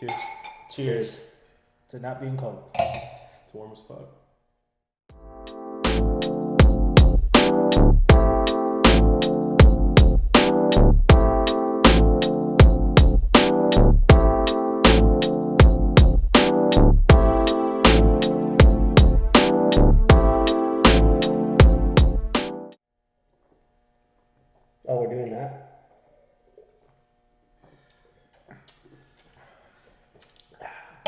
Cheers. Cheers. To not being cold. It's warm as fuck. Oh, we're doing that?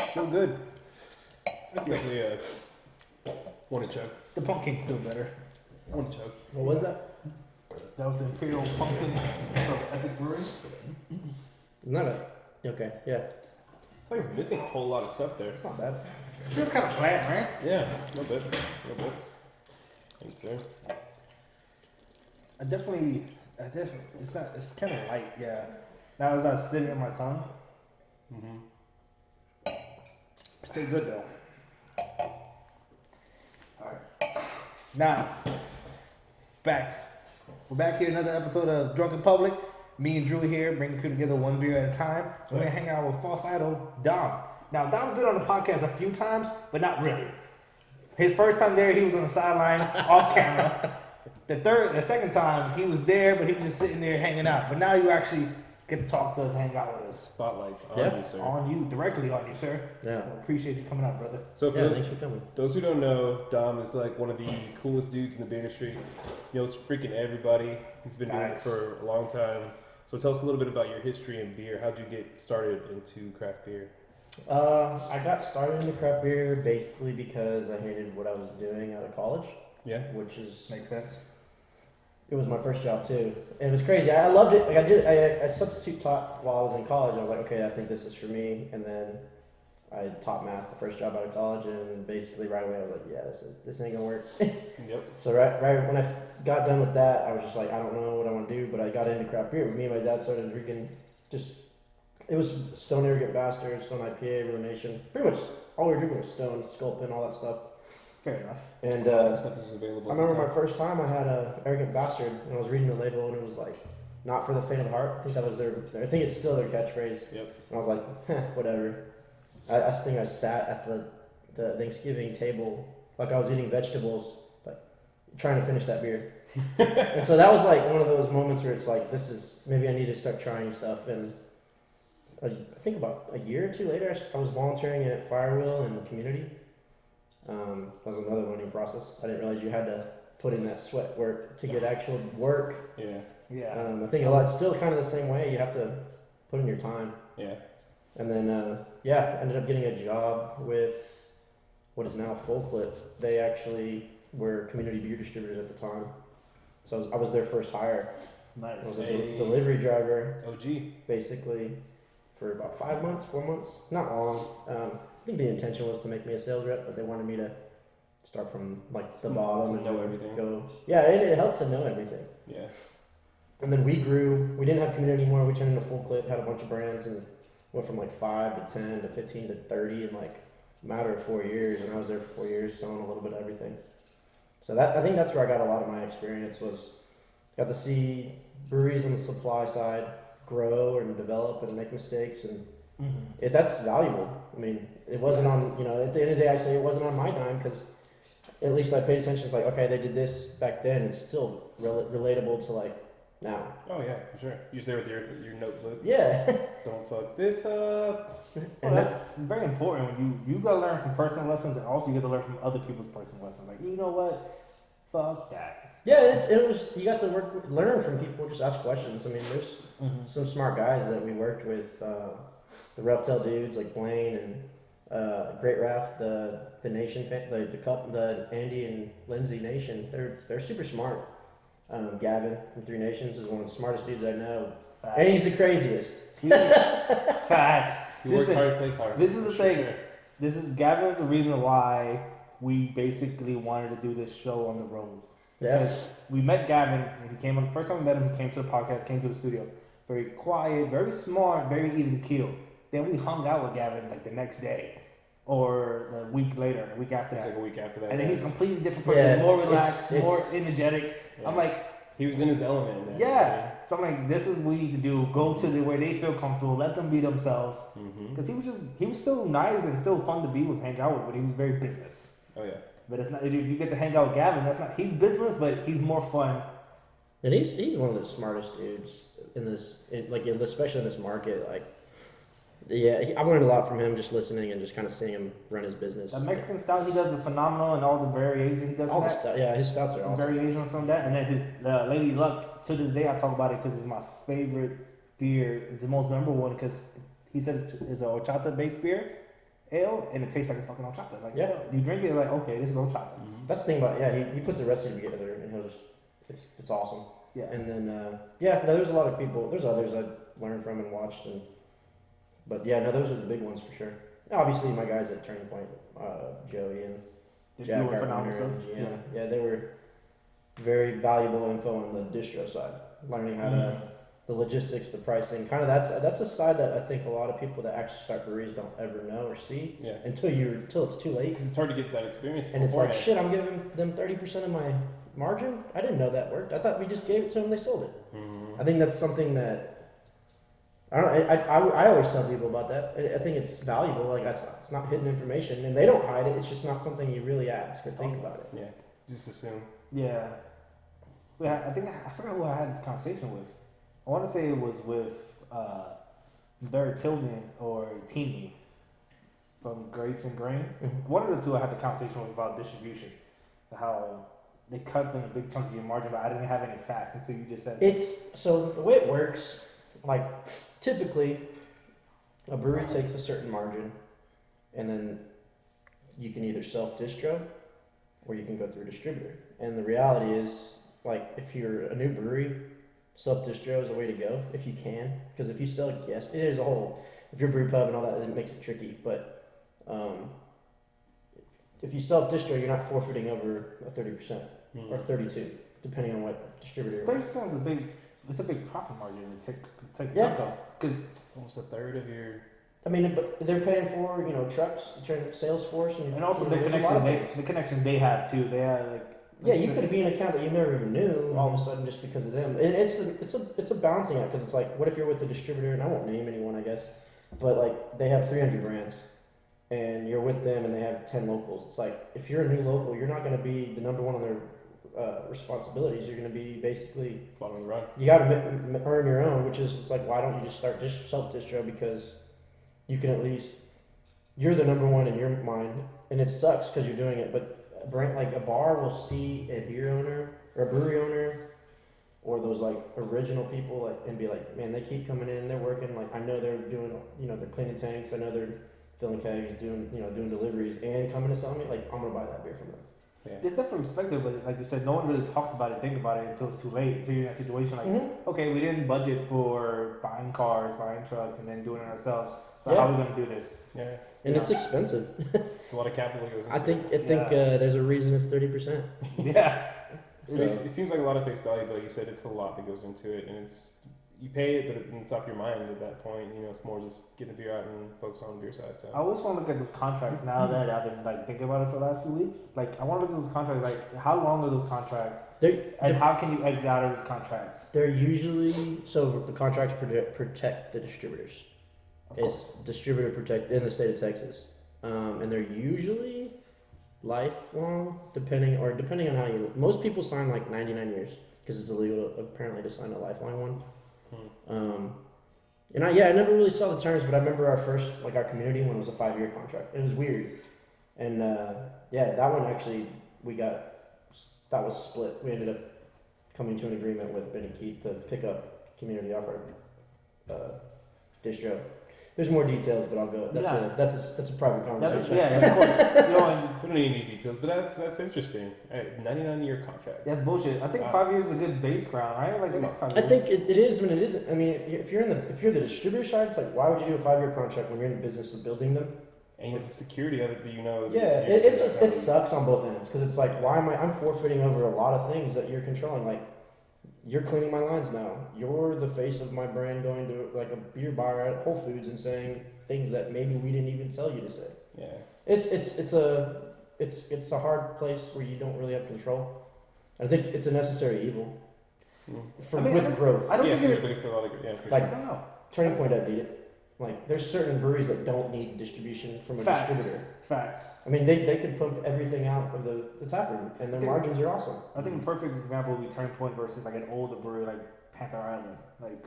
Still good. That's definitely one to chug. The pumpkin's still better. One to chug. What was that? That was the Imperial Pumpkin from Epic Brewing. Not a. Okay, yeah. It's like it's missing a whole lot of stuff there. It's not bad. It's just kind of flat, right? Yeah, a little bit. A little bit. Thanks, sir. I definitely, it's kind of light, yeah. Now it's not sitting on my tongue. Mm-hmm. Still good though. Alright. Now, we're back here, another episode of Drunk in Public. Me and Drew here, bringing people together one beer at a time. We're gonna hang out with False Dol, Dom. Now, Dom's been on the podcast a few times, but not really. His first time there, he was on the sideline, off camera. The second time, he was there, but he was just sitting there hanging out. But now you actually get to talk to us, hang out with us. Spotlight's on Yeah. you, sir. On you, directly on you, sir. Yeah. I appreciate you coming out, brother. So for Yeah, those, thanks for coming. those who don't know, Dom is like one of the coolest dudes in the beer industry. He knows freaking everybody. He's been doing it Facts. for a long time. So tell us a little bit about your history in beer. How'd you get started into craft beer? I got started into craft beer basically because I hated what I was doing out of college. Yeah. Which is, Makes sense. it was my first job too. And it was crazy. I loved it. Like I substitute taught while I was in college. I was like, okay, I think this is for me. And then I taught math the first job out of college, and basically right away I was like, yeah, this ain't gonna work. Yep. So right when I got done with that, I was just like, I don't know what I want to do, but I got into craft beer. Me and my dad started drinking it was Stone Arrogant Bastard, Stone IPA, Ruination. Pretty much all we were drinking was Stone, Sculpin, all that stuff. Fair enough. And That stuff was available. I remember my first time I had a Arrogant Bastard, and I was reading the label, and it was like, not for the faint of heart. I think that was I think it's still their catchphrase. Yep. And I was like, whatever. I think I sat at the Thanksgiving table like I was eating vegetables, like trying to finish that beer. And so that was like one of those moments where it's like, maybe I need to start trying stuff. And I think about a year or two later, I was volunteering at Firewheel and Community. That was another learning process. I didn't realize you had to put in that sweat work to get actual work. Yeah. Yeah. I think a lot still kind of the same way. You have to put in your time. Yeah. And then, ended up getting a job with what is now Full Clip. They actually were community beer distributors at the time. So I was their first hire. Nice. I was a delivery driver, OG. basically, for about 4 months. Not long. I think the intention was to make me a sales rep, but they wanted me to start from like the bottom and know everything. go. Yeah, it helped to know everything. Yeah. And then we grew. We didn't have community anymore. We turned into Full Clip, had a bunch of brands, and went from like 5 to 10 to 15 to 30 in like a matter of 4 years. And I was there for 4 years, selling a little bit of everything. So I think that's where I got a lot of my experience, was got to see breweries on the supply side grow and develop and make mistakes, and that's valuable. I mean, it wasn't on, at the end of the day, I say it wasn't on my dime, because at least I paid attention. It's like, okay, they did this back then. It's still relatable to like now. Oh yeah, for sure. You're there with your notebook. Yeah. Don't fuck this up. Well, that's very important when you gotta learn from personal lessons, and also you get to learn from other people's personal lessons. Like, you know what? Fuck that. Yeah, you got to learn from people, just ask questions. I mean, there's some smart guys that we worked with, the Rough Tail dudes like Blaine and Great Raft, the Nation, the Andy and Lindsay Nation. They're super smart. Gavin from Three Nations is one of the smartest dudes I know. Facts. And he's the craziest. Facts. He works hard, plays hard. This is the thing. Sure. Gavin is the reason why we basically wanted to do this show on the road. Yeah. Because we met Gavin, and he came on the first time we met him. He came to the podcast, came to the studio, very quiet, very smart, very even keeled. Then we hung out with Gavin like the next day, or the week later, a week after It was that. like a week after that. And then he's a completely different person, Yeah, more relaxed, it's more energetic. Yeah. I'm like, He was in his element. In there, Yeah. So I'm like, this is what we need to do. Go to where they feel comfortable. Let them be themselves. Mm-hmm. Because he was still nice and still fun to be with, hang out with, but he was very business. Oh yeah. But it's not, if you get to hang out with Gavin, that's not, he's business, but he's more fun. And he's one of the smartest dudes in this, especially in this market. Like, yeah, I've learned a lot from him just listening and just kind of seeing him run his business. The Mexican style he does is phenomenal, and all the variations he does. All the stuff, yeah, his stouts are awesome. Variations from that, and then his Lady Luck. To this day, I talk about it because it's my favorite beer, the most memorable one. Because he said it's a horchata based beer, ale, and it tastes like a fucking horchata. Like, yeah, you drink it, you're like, okay, this is horchata. Mm-hmm. That's the thing about he puts a recipe together and he'll just it's awesome. Yeah, and then there's a lot of people. There's others I learned from and watched but yeah, no, those are the big ones for sure. Obviously, my guys at Turning Point, Joey and Jack Carpenter, yeah, they were very valuable info on the distro side, learning how to the logistics, the pricing. Kind of that's a side that I think a lot of people that actually start breweries don't ever know or see until it's too late. Because it's hard to get that experience. And it's like, shit, I'm giving them 30% of my margin. I didn't know that worked. I thought we just gave it to them, they sold it. Mm-hmm. I think that's something that I always tell people about that. I think it's valuable. Like, it's not hidden information, and they don't hide it. It's just not something you really ask or think about it. Yeah, just assume. Yeah. I forgot who I had this conversation with. I want to say it was with Barry Tillman or Teeny from Grapes and Grain. Mm-hmm. One of the two I had the conversation with about distribution, how it cuts in a big chunk of your margin, but I didn't have any facts until you just said something. So the way it works, like, typically, a brewery takes a certain margin, and then you can either self-distro, or you can go through a distributor. And the reality is, like, if you're a new brewery, self-distro is the way to go, if you can. Because if you sell guests, there's a whole, if you're brew pub and all that, it makes it tricky. But if you self-distro, you're not forfeiting over a 30% or 32%, depending on what distributor. 30% is it's a big profit margin to take chunk of, because it's almost a third of your. I mean, but they're paying for trucks, sales force, and also the connections they have too. They have you could be an account that you never even knew all of a sudden just because of them. And it's a balancing act, because it's like, what if you're with a distributor, and I won't name anyone, I guess, but like they have 300 brands, and you're with them, and they have 10 locals. It's like, if you're a new local, you're not going to be the number one on their responsibilities. You're going to be basically bottom of the run. You got to earn your own, which is, it's like, why don't you just start self-distro? Because you can at least, you're the number one in your mind, and it sucks because you're doing it, but a bar will see a beer owner or a brewery owner or those like original people and be like, man, they keep coming in, they're working, like, I know they're doing, they're cleaning tanks, I know they're filling kegs, doing deliveries, and coming to sell me, like, I'm gonna buy that beer from them. Yeah. It's definitely respected, but like you said, no one really talks about it, think about it until it's too late. Until you're in that situation, like, okay, we didn't budget for buying cars, buying trucks, and then doing it ourselves. So how are we gonna do this? Yeah, and it's expensive. It's a lot of capital that goes into I think there's a reason it's 30%. Yeah, it seems like a lot of face value, but like you said, it's a lot that goes into it, and you pay it, but it's off your mind at that point. It's more just getting the beer out and focus on the beer side. So I always want to look at those contracts now that I've been like thinking about it for the last few weeks. Like, I want to look at those contracts. Like, how long are those contracts? And how can you exit out of those contracts? They're usually, so the contracts protect the distributors. It's distributor protect in the state of Texas, and they're usually lifelong, depending on how you. Most people sign like 99 years because it's illegal apparently to sign a lifelong one. And I never really saw the terms, but I remember our community one was a 5-year contract. It was weird, and that one actually that was split. We ended up coming to an agreement with Ben and Keith to pick up community off our distro. There's more details, but I'll go. That's a private conversation. Of course. We don't need any details, but that's interesting. 99-year contract. That's bullshit. I think 5 years is a good base ground, right? Like, I think 5 years. I think it is when it isn't. I mean, if you're the distributor side, it's like, why would you do a 5-year contract when you're in the business of building them? And with the security of it, it sucks on both ends, because it's like, why am I'm forfeiting over a lot of things that you're controlling, like. You're cleaning my lines now. You're the face of my brand, going to like a beer bar at Whole Foods and saying things that maybe we didn't even tell you to say. Yeah. It's a hard place where you don't really have control. I think it's a necessary evil. with growth. I don't think you're you're. looking for a lot of yeah. For Like, I don't know. Turning Point, I beat it. Like, there's certain breweries that don't need distribution from a distributor. Facts. I mean, they could pump everything out of the tap room, and their margins are awesome. I think a perfect example would be Turning Point versus like an older brewery like Panther Island. Like,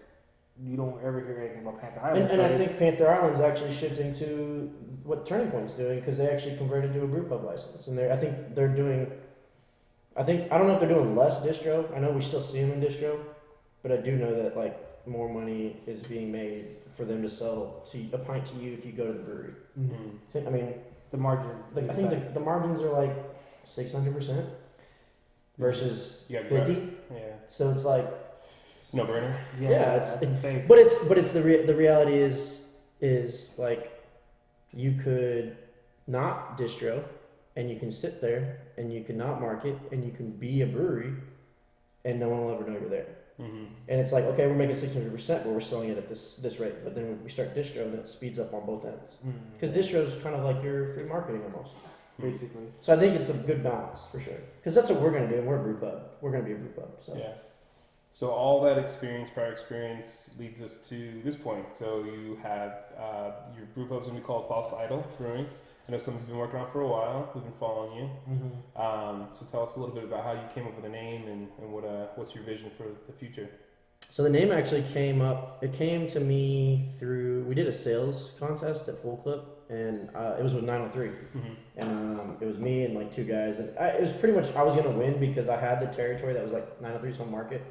you don't ever hear anything about Panther Island. And I think Panther Island's actually shifting to what Turning Point's doing because they actually converted to a brew pub license, and I think they're doing. I don't know if they're doing less distro. I know we still see them in distro, but I do know that like more money is being made for them to sell a pint to you if you go to the brewery. Mm-hmm. I mean, the margins. I think the margins are like 600% versus 50. Yeah. So it's like no burner. Yeah, it's insane. But it's the reality is like you could not distro and you can sit there and you can not market and you can be a brewery and no one will ever know you're there. Mm-hmm. And it's like, okay, we're making 600%, but we're selling it at this rate. But then when we start distro, then it speeds up on both ends. Because distro is kind of like your free marketing almost, basically. So I think it's a good balance for sure. Because that's what we're gonna do, and we're a brew pub. We're gonna be a brew pub. So yeah. So all that prior experience, leads us to this point. So you have your brew pub's gonna be called False Dol Brewing. I know something you've been working on for a while. We've been following you. So tell us a little bit about how you came up with a name and what's your vision for the future. So the name actually came up. It came to me through. We did a sales contest at Full Clip, and it was with 903, and it was me and like two guys, and it was pretty much I was gonna win because I had the territory that was like 903's home market,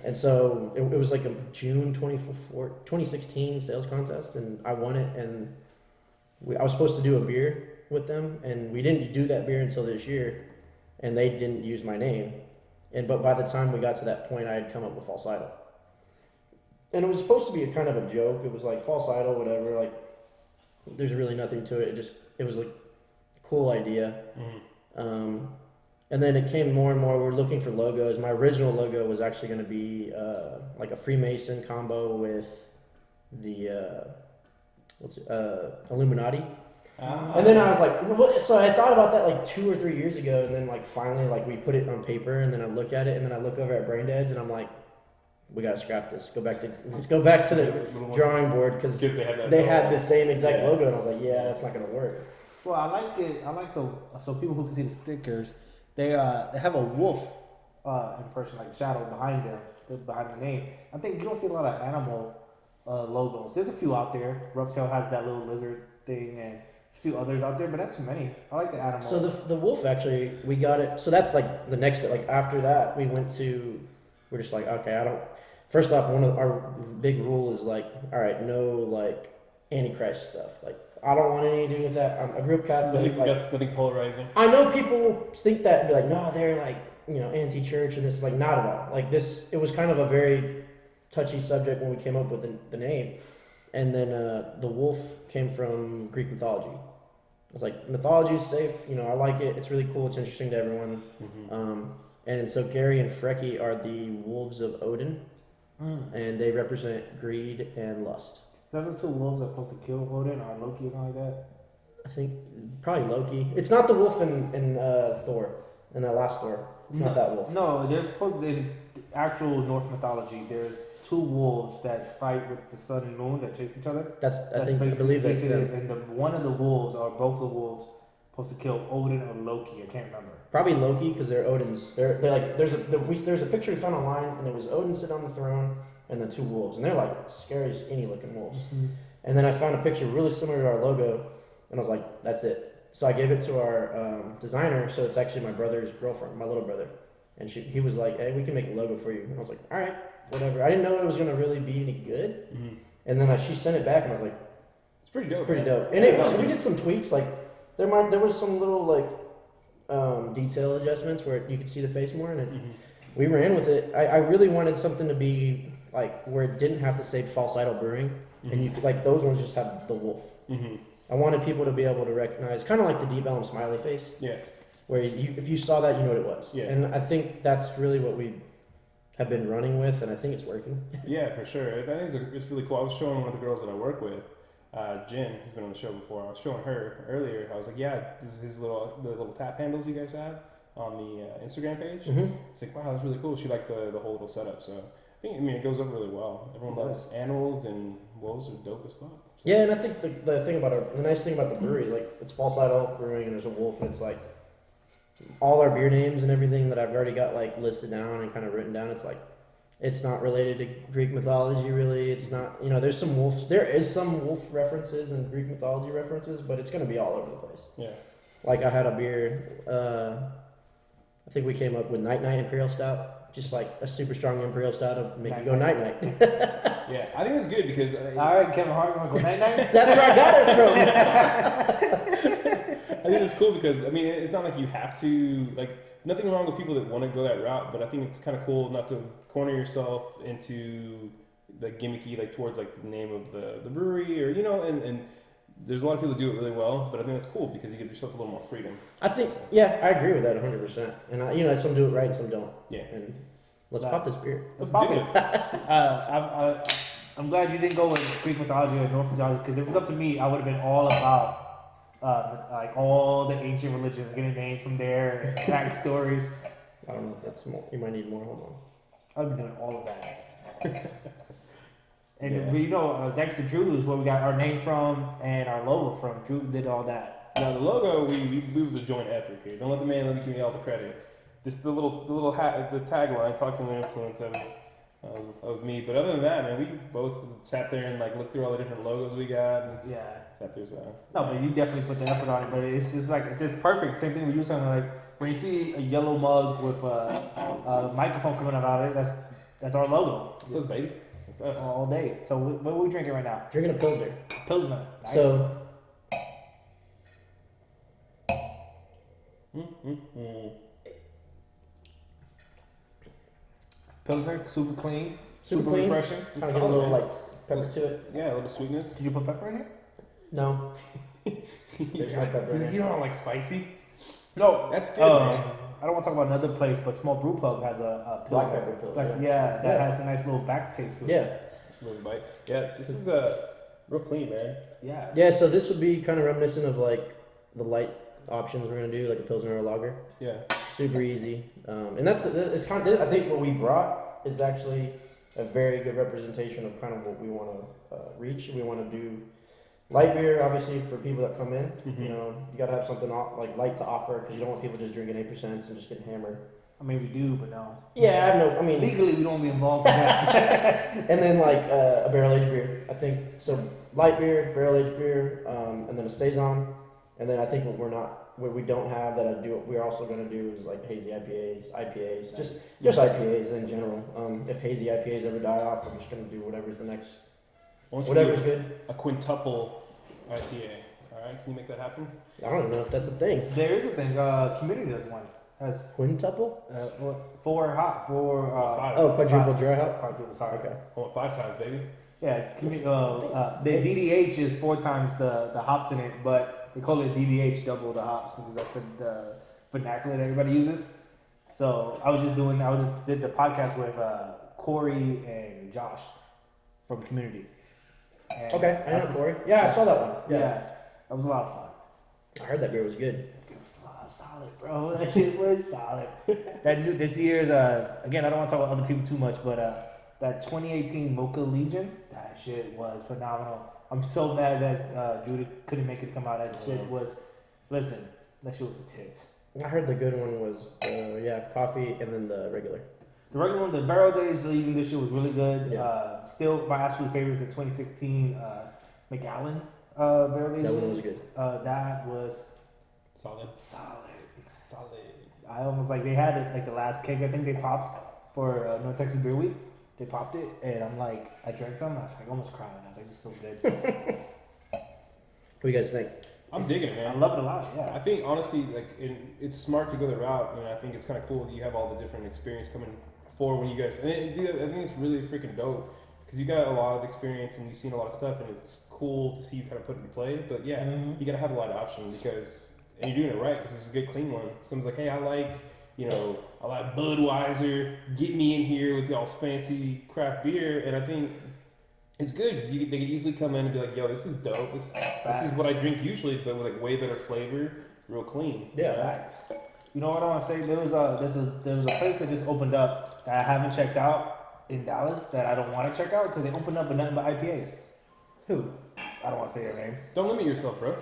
and so it was like a June 2016 sales contest, and I won it, and I was supposed to do a beer with them, and we didn't do that beer until this year, and they didn't use my name. But by the time we got to that point, I had come up with False Dol. And it was supposed to be a kind of a joke. It was like False Dol, whatever. Like, there's really nothing to it. It was like a cool idea. And then it came more and more. We were looking for logos. My original logo was actually going to be like a Freemason combo with the Illuminati. And then I was like, so I thought about that like 2 or 3 years ago, and then like finally like we put it on paper, and then I look at it, and then I look over at Brain Deads, and I'm like, we gotta scrap this. Let's go back to the drawing board because they had the same exact logo, and I was like, yeah, that's not gonna work. Well, I like it. I like so people who can see the stickers, they have a wolf impression, like shadow behind the name. I think you don't see a lot of animal logos. There's a few out there. Rough Tail has that little lizard thing, and there's a few others out there, but not too many. I like the animal. So the wolf, actually, we got it. So that's like the next, like after that, we're just like, okay, first off, one of our big rule is like, all right, no like Antichrist stuff. Like, I don't want anything to do with that. I grew up Catholic. Nothing polarizing. I know people think that and be like, no, they're like, anti-church, and this is like not at all. Like this, it was kind of a very touchy subject when we came up with the name. And then the wolf came from Greek mythology. I was like, mythology is safe. I like it. It's really cool. It's interesting to everyone. And so Gary and Frecky are the wolves of Odin, and they represent greed and lust. Those are two wolves that are supposed to kill Odin or Loki or something like that. I think probably Loki. It's not the wolf in Thor, in that last Thor. It's not that wolf. No, there's supposed to in actual Norse mythology. There's two wolves that fight with the sun and moon that chase each other. I believe that's it is. And one of the wolves or both the wolves supposed to kill Odin or Loki. I can't remember. Probably Loki because they're Odin's. They're like there's a picture we found online, and it was Odin sitting on the throne and the two wolves, and they're like scary, skinny looking wolves. And then I found a picture really similar to our logo, and I was like, that's it. So I gave it to our designer. So it's actually my brother's girlfriend, my little brother, and he was like, hey, we can make a logo for you. And I was like, all right, whatever. I didn't know it was gonna really be any good. And then she sent it back, and I was like, it's pretty dope. It's pretty dope. And we did some tweaks, like there was some little like detail adjustments where you could see the face more, and we ran with it. I really wanted something to be like where it didn't have to say False Dol Brewing, and you could, like those ones just have the wolf. I wanted people to be able to recognize, kind of like the Deep Elm smiley face. Yeah. Where if you saw that, you know what it was. Yeah. And I think that's really what we have been running with, and I think it's working. Yeah, for sure. I think it's really cool. I was showing one of the girls that I work with, Jen, who's been on the show before. I was showing her earlier. I was like, yeah, this is the little tap handles you guys have. on the Instagram page. Mm-hmm. It's like, wow, that's really cool. She liked the whole little setup. So I mean, it goes over really well. Everyone loves animals, and wolves are dope as fuck. So. Yeah, and I think the thing about the nice thing about the brewery is like it's False Dol Brewing, and there's a wolf, and it's like all our beer names and everything that I've already got like listed down and kind of written down. It's like it's not related to Greek mythology, really. It's not, there's some wolves. There is some wolf references and Greek mythology references, but it's gonna be all over the place. Yeah. Like I had a beer. I think we came up with Night Night Imperial Stout, just like a super strong Imperial Stout to make you go night night. Yeah, I think that's good because. All right, Kevin Hart, you want to go night night? That's where I got it from. I think it's cool because it's not like you have to nothing wrong with people that want to go that route, but I think it's kind of cool not to corner yourself into the gimmicky towards the name of the brewery or and there's a lot of people that do it really well, but I think that's cool because you give yourself a little more freedom. I think I agree with that 100%. And some do it right and some don't. Yeah. And let's pop this beer. Let's pop it. I'm glad you didn't go with Greek mythology or Norse mythology because if it was up to me, I would have been all about all the ancient religions, getting names from there, back stories. I don't know if that's more. You might need more. Hold on. I've been doing all of that. But thanks to Drew is where we got our name from and our logo from. Drew did all that. Now the logo, we was a joint effort here. Don't let the man give me all the credit. Just the little hat, the tagline, talking to influence. That was me. But other than that, man, we both sat there and looked through all the different logos we got. And sat there. No, but you definitely put the effort on it. But it's just it's perfect. Same thing with you saying when you see a yellow mug with a microphone coming out of it, that's our logo. It's us, baby. It's us. All day. So what are we drinking right now? Drinking a Pilsner. Pilsner. Nice. So. Pilsner, super clean, Super clean. refreshing. Kind of get a little pepper to it. Yeah, a little sweetness. Did you put pepper in here? No. There's no pepper in You it. don't like spicy? No, That's good, man. I don't want to talk about another place, but Small Brew Pub has a Black Pilsner. pepper Pilsner. That has a nice little back taste to it. Yeah. Little bite. Yeah, this is real clean, man. Yeah. Yeah, so this would be kind of reminiscent of the light options we're gonna do, like a Pilsner or a lager. Yeah. Super easy. And it's kind of, I think what we brought is actually a very good representation of kind of what we want to reach. We want to do light beer, obviously, for people that come in. Mm-hmm. You got to have something light to offer because you don't want people just drinking 8% and just getting hammered. I mean, we do, but no. Yeah, I mean, Legally, we don't be involved in that. and then a barrel aged beer. I think so. Light beer, barrel aged beer, and then a saison. And then I think what we don't have that we're also going to do is hazy IPAs, just IPAs in general. If hazy IPAs ever die off, I'm just going to do whatever's the next, whatever's good. A quintuple IPA. All right, can you make that happen? I don't know if that's a thing. There is a thing. Community does one. Has Quintuple? 4 hot, 4 5. Oh, quadruple dry hop. quadruple. Sorry. Okay. I want 5 times, baby. Yeah. The DDH is 4 times the hops in it, but they call it DDH, double the hops, because that's the vernacular that everybody uses. So I just did the podcast with Corey and Josh from Community. And Okay, I know Corey. Yeah, I saw that one. Yeah, Yeah. that was a lot of fun. I heard that beer was good. It was solid, bro. That shit was solid. This year's again, I don't want to talk about other people too much, but that 2018 Mocha Legion, that shit was phenomenal. I'm so mad that Judy couldn't make it come out. That shit was, listen, that shit was the tits. I heard the good one was coffee and then the regular. The regular one, the Barrel Days Legion, this shit was really good. Yeah. Still, my absolute favorite is the 2016 McAllen Barrel Days. That one was good. That was Solid. I almost they had it the last keg I think they popped for North Texas Beer Week. They popped it, and I drank some. I was almost crying. I was it's so good. What do you guys think? I'm digging it, man. I love it a lot. Yeah. I think honestly, it's smart to go the route. I think it's kind of cool that you have all the different experience coming forward when you guys. And I think it's really freaking dope because you got a lot of experience and you've seen a lot of stuff, and it's cool to see you kind of put it in play. But yeah, you gotta have a lot of option because and you're doing it right because it's a good clean one. Someone's like, hey, I like Budweiser, get me in here with y'all's fancy craft beer. And I think it's good because they could easily come in and be like, yo, this is dope. This is what I drink usually, but with way better flavor, real clean. Yeah. Facts. You know what I want to say? There was a place that just opened up that I haven't checked out in Dallas that I don't want to check out because they opened up with nothing but IPAs. Who? I don't want to say their name. Don't limit yourself, bro.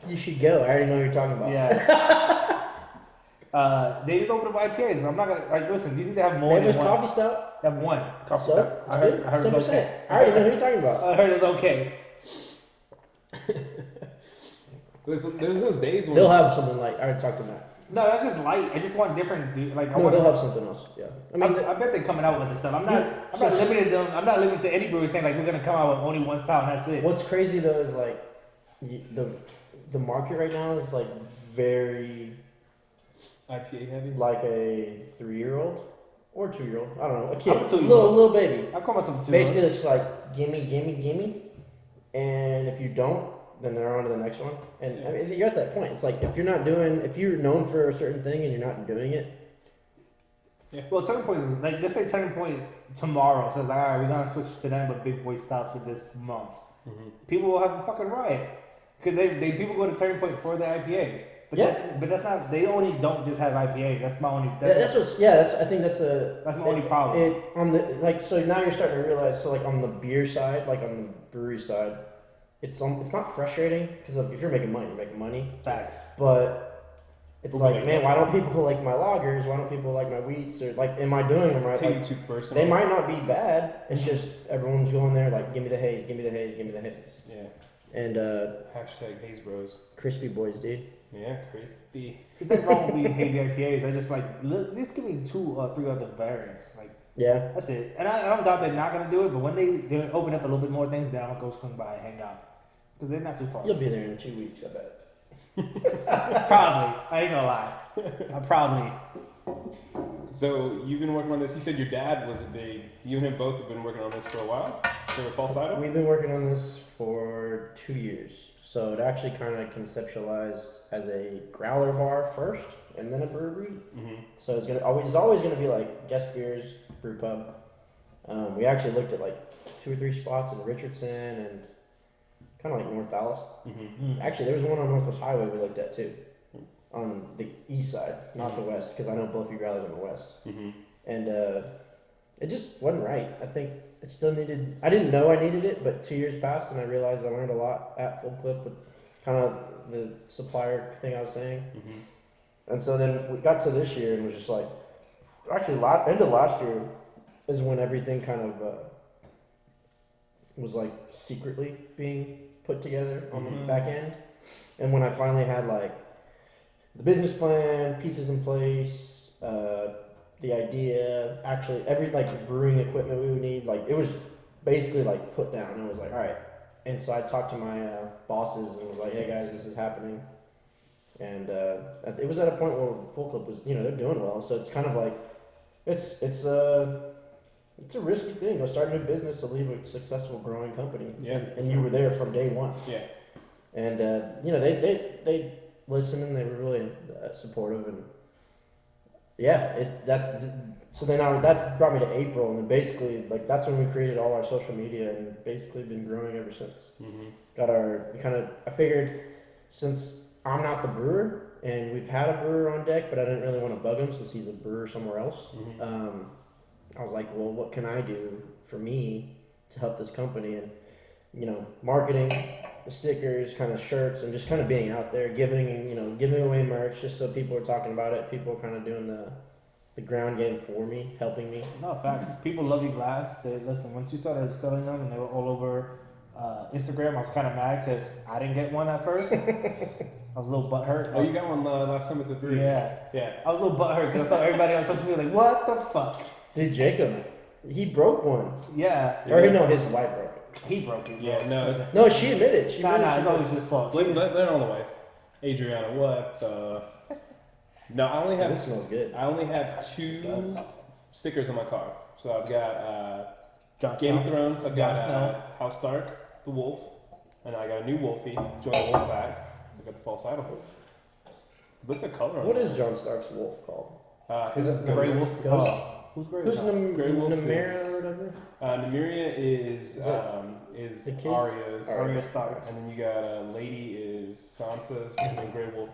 You should go. I already know what you're talking about. Yeah. They just opened up IPAs. I'm not gonna like listen. You need to have more Maybe than it's one. coffee stout. Have one coffee So, stout. I heard it was 7%. okay. I already know who you're talking about. I heard it was okay. There's those days when They'll have something like, I already talked to Matt. No, that's just light. I just want different. Like I No, want. they'll have something else. Yeah. I bet they're coming out with this stuff. I'm not limiting them. I'm not limiting to any brewery saying like we're gonna come out with only one style and that's it. What's crazy though is like the market right now is like very IPA heavy. like a 3-year-old or 2-year-old. I don't know, a kid, I'm a 2-year-old. little baby. I call myself a 2. Basically, it's like gimme, gimme, gimme, and if you don't, then they're on to the next one. And I mean, you're at that point. It's like if you're known for a certain thing and you're not doing it. Yeah. Well, Turning Point is like let's say Turning Point tomorrow says like, all right, we're gonna switch to them, but Big Boy stops for this month. Mm-hmm. People will have a fucking riot because they people go to Turning Point for the IPAs. But that's not. They only don't just have IPAs. That's my only. I think that's my only problem. On the like, so now you're starting to realize. So like on the beer side, like on the brewery side, it's not frustrating because if you're making money, you're making money. Facts. But it's like, man, why don't people like my lagers? Why don't people like my wheats? Or like, am I doing them right? Take like, it too personal. they might not be bad. It's just everyone's going there like, give me the haze, give me the haze, give me the haze. Yeah. And Hashtag Haze Bros. crispy boys, dude. Yeah, crispy. There's nothing wrong with being hazy IPAs. I just like just give me 2 or 3 other variants. Like Yeah. that's it. And I don't doubt they're not gonna do it. But when they open up a little bit more things, then I'm gonna go swing by and hang out because they're not too far. You'll be there in 2 weeks, I bet. Probably. I ain't gonna lie. I probably. So you've been working on this. You said your dad was a big. You and him both have been working on this for a while. For False Idol. We've been working on this for 2 years. So it actually kind of conceptualized as a growler bar first, and then a brewery. Mm-hmm. So it's always gonna be like guest beers, brew pub. We actually looked at like 2 or 3 spots in Richardson and kind of like North Dallas. Mm-hmm. Actually, there was one on Northwest Highway we looked at too, on the east side, not the west, because I know both of you growlers on the west. Mm-hmm. And it just wasn't right. I think it still needed. I didn't know I needed it, but 2 years passed, and I realized I learned a lot at Full Clip with kind of the supplier thing I was saying. Mm-hmm. And so then we got to this year and was just like, actually, end of last year is when everything kind of was like secretly being put together on the back end. And when I finally had like the business plan, pieces in place, the idea, actually every like brewing equipment we would need, like it was basically like put down. And it was like, all right. And so I talked to my bosses and was like, hey guys, this is happening. And it was at a point where Full Clip was, they're doing well. So it's kind of like, it's a risky thing. Go start a new business to leave a successful growing company. Yeah. And you were there from day one. Yeah. And, they listened and they were really supportive. And yeah, so then that brought me to April. And then basically, like, that's when we created all our social media and basically been growing ever since. Mm-hmm. I figured since I'm not the brewer and we've had a brewer on deck, but I didn't really want to bug him since he's a brewer somewhere else. Mm-hmm. I was like, well, what can I do for me to help this company? And, marketing, the stickers, kind of shirts, and just kind of being out there, giving away merch just so people are talking about it. People are kind of doing the ground game for me, helping me. No, facts. People love you glass. Listen, once you started selling them and they were all over Instagram, I was kind of mad because I didn't get one at first. I was a little butthurt. Oh, you got one last time at the brewery. Yeah. Yeah. I was a little butthurt because I saw everybody on social media like, what the fuck? Dude, Jacob, he broke one. Yeah. Or no, his wife broke it. He broke it. Yeah, no. No, she admitted. It's always his fault. Blame it on the wife. Adriana, what the? No, I only have. This smells good. I only have 2 stickers on my car. So I've got Game of Thrones. I've got House Stark, the Wolf, and I got a new Wolfie. Join the Wolf pack. I got the False Idol. Look at the color. What is John Stark's wolf called? His is Gray Ghost. Wolf. Ghost? Who's Gray? Who's Grey Wolf Namira is- or whatever? Nymeria is is The kids? Arya's. Arya Stark. And then you got Lady is Sansa's, and then Grey Wolf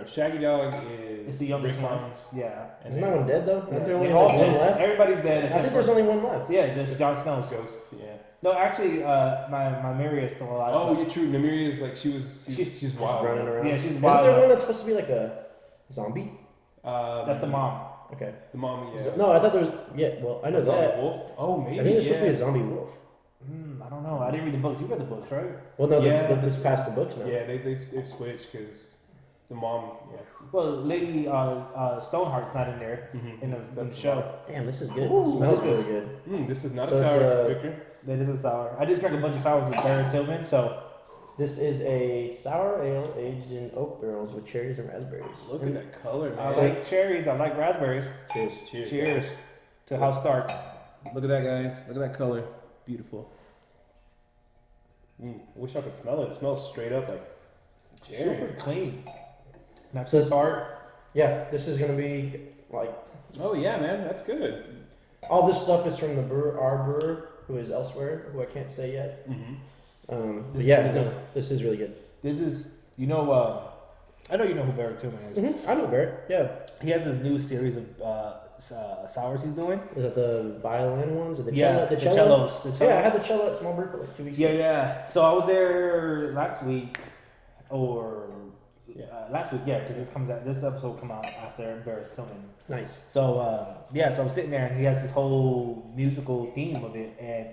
Shaggy Dog is It's the youngest one. Rickon's. Yeah. And Isn't then that one dead though? Aren't there only They all like one dead. left? Everybody's dead. I except think there's for- only one left. Yeah, just Jon Snow's. Ghost, yeah. No, actually, my Mary is still alive. Oh, yeah, true. Nymeria is like she's Just wild. running around. Yeah, she's Isn't wild. there one that's supposed to be like a zombie? That's the mom. Okay. The mom, yeah. No, I thought there was. Yeah, well, I know A zombie that. wolf. Oh, maybe. I think there's supposed to be yeah. a zombie wolf. I don't know. I didn't read the books. You read the books, right? Well, no, Yeah, it's past the books now. Yeah, they've switched because the mom. Yeah. Well, Lady Stoneheart's not in there in the show. Damn, this is good. Ooh, It smells this really is- good. This is not So a it's, sour, Victor. That is a sour. I just drank a bunch of sours with Barrett Tillman, so This is a sour ale aged in oak barrels with cherries and raspberries. Look at that color, I man. like cherries. I like raspberries. Cheers. Cheers. Cheers to House Stark. Look at that, guys. Look at that color. Beautiful. Wish I could smell it. It smells straight up like cherry. Super clean. Not So too tart. Yeah, this is gonna be like Oh yeah, man. That's good. all this stuff is from the brewer, our brewer, who is elsewhere, who I can't say yet. But This yeah, is really no, this is really good. This is, I know you know who Barrett Tillman is. I know Barrett. Yeah, He has a new series of sours he's doing. is that the violin ones or the Yeah, cello? the cellos. The cello. Yeah, I had the cello at Small Brew for like 2 weeks. Yeah, ago. yeah. So I was there last week, or last week, yeah, because this episode come out after Barrett Tillman. Nice. So so I'm sitting there and he has this whole musical theme of it, and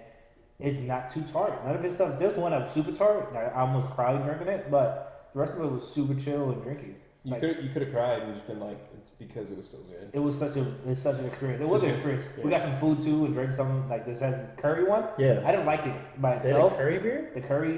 it's not too tart. None of his stuff. There's one that was super tart. I almost cried drinking it, but the rest of it was super chill and drinky. You Like- could have cried and just been like, it's because it was so good. It was such an experience. It was an experience. Yeah. We got some food too and drank some. Like this has the curry one. Yeah. I didn't like it by They had a itself. curry beer? The curry,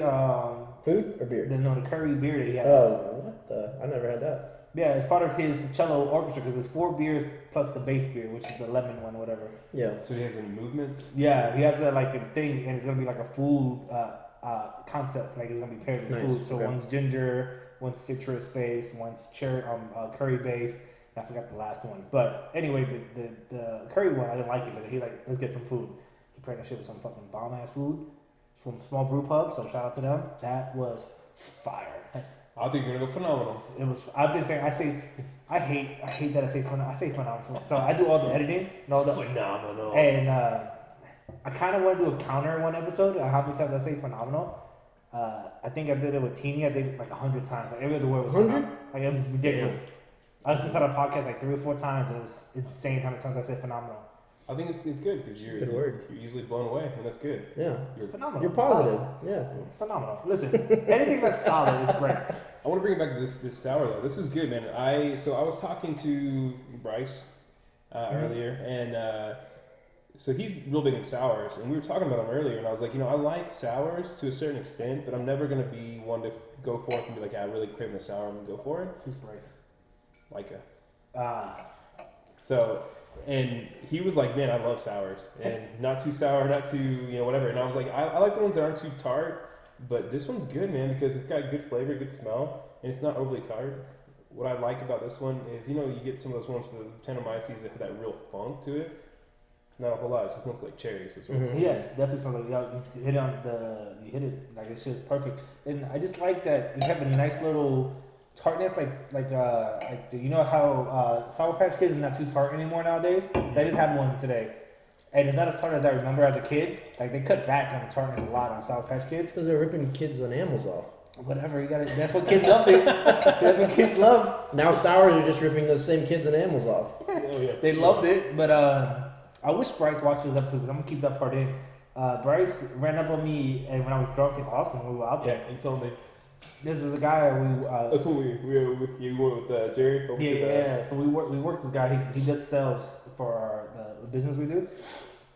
Food or beer? the curry beer that he has. Oh, what the? I never had that. Yeah, it's part of his cello orchestra because there's 4 beers plus the base beer, which is the lemon one, or whatever. Yeah. So he has any movements? Yeah, he has like a thing, and it's gonna be like a food concept. Like it's gonna be paired with Nice, food. So okay. one's ginger, one's citrus based, one's cherry curry based. I forgot the last one, but anyway, the curry one I didn't like it, but he's like, let's get some food. He paired that shit with some fucking bomb ass food from Small Brew Pub. So shout out to them. That was fire. I think you're gonna go phenomenal. It was. I've been saying. I hate that I say phenomenal. I say phenomenal. So I do all the editing and all the Phenomenal. and I kind of want to do a counter one episode on how many times I say phenomenal. I think I did it with Teeny. I think like 100 times. Like every other word was 100? Like it was ridiculous. I listened to the podcast like 3 or 4 times, and it was insane how many times I said phenomenal. I think it's good because Good word. you're easily blown away, and that's good. Yeah. It's phenomenal. You're It's solid. positive. Yeah. It's phenomenal. Listen, anything that's solid is great. I want to bring it back to this sour though. This is good, man. I was talking to Bryce earlier, and so he's real big in sours, and we were talking about him earlier, and I was like, I like sours to a certain extent, but I'm never gonna be one to go forth and be like, I really crave a sour, I'm gonna go for it. Who's Bryce? Like so, and he was like, man, I love sours, and not too sour, not too whatever. And I was like, I like the ones that aren't too tart. But this one's good, man, because it's got good flavor, good smell, and it's not overly tart. What I like about this one is, you get some of those ones with the Tannomyces that have that real funk to it. Not a whole lot. It just smells like cherries. This one. Yes, definitely smells like you hit it like this shit is perfect. And I just like that you have a nice little tartness, like how Sour Patch Kids is not too tart anymore nowadays. I just had one today. And it's not as tart as I remember as a kid. Like, they cut back on the tartness a lot on Sour Patch Kids. Because they're ripping kids' animals off. Whatever, that's what kids loved it. That's what kids loved. Now sours are just ripping those same kids' animals off. Oh, yeah. They loved it, but I wish Bryce watched this episode because I'm going to keep that part in. Bryce ran up on me, and when I was drunk in Austin, we were out there. Yeah, he told me. This is a guy That's when we went with Jerry. Over to Yeah. So we worked this guy. He does sales for the business we do,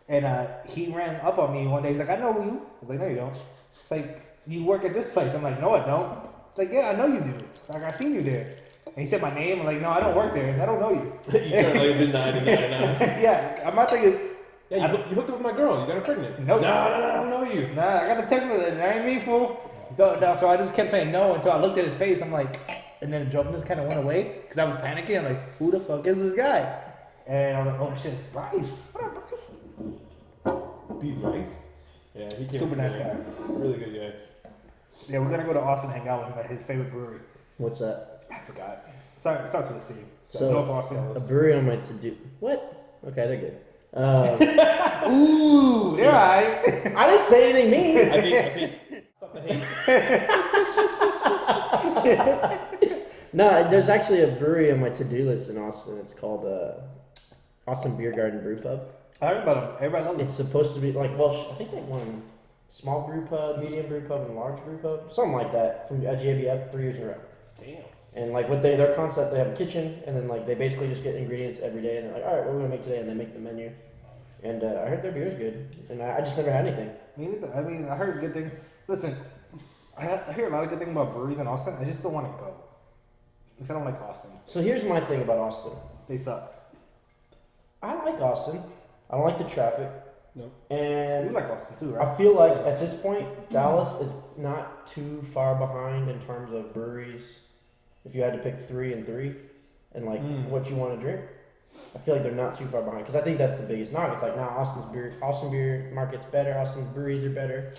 and he ran up on me one day. He's like, "I know you." I was like, "No, you don't." It's like, "You work at this place." I'm like, "No, I don't." It's like, "Yeah, I know you do. Like, I seen you there." And he said my name. I'm like, "No, I don't work there. I don't know you." You kind of like deny. Yeah. My thing is, Yeah, you hooked up with my girl. You got her pregnant. Nope. No, I don't know you. nah, I got the text message. That ain't me, fool. No, so I just kept saying no until I looked at his face. I'm like, and then the drunkenness kind of went away because I was panicking. I'm like, who the fuck is this guy? And I was like, oh shit, it's Bryce. What up, Bryce? Be Bryce. Yeah, he came Super from nice there. guy. Really good guy. Yeah, we're gonna go to Austin and hang out with him at his favorite brewery. What's that? I forgot. Sorry, starts with a C. So, North Austin. A brewery on my to-do. What? Okay, they're good. Ooh, they're alright. I didn't say anything mean. I think stop the hate. No, there's actually a brewery on my to-do list in Austin. It's called Austin Beer Garden Brew Pub. I heard about him. Everybody loves him. It's supposed to be like, well, I think they won small brew pub, medium brew pub, and large brew pub, something like that from JBF 3 years in a row. Damn. And like their concept, they have a kitchen, and then like they basically just get ingredients every day, and they're like, all right, what are we gonna make today? And they make the menu. And I heard their beer's good, and I just never had anything. Me neither. I mean, I heard good things. Listen, I hear a lot of good things about breweries in Austin. I just don't want to go. Because I don't like Austin. So here's my thing about Austin. They suck. I like Austin. I don't like the traffic. No. And You like Austin too, right? I feel like at this point, Dallas is not too far behind in terms of breweries. If you had to pick 3 and 3, and like what you want to drink, I feel like they're not too far behind because I think that's the biggest knock. It's like, Austin beer market's better. Austin's breweries are better.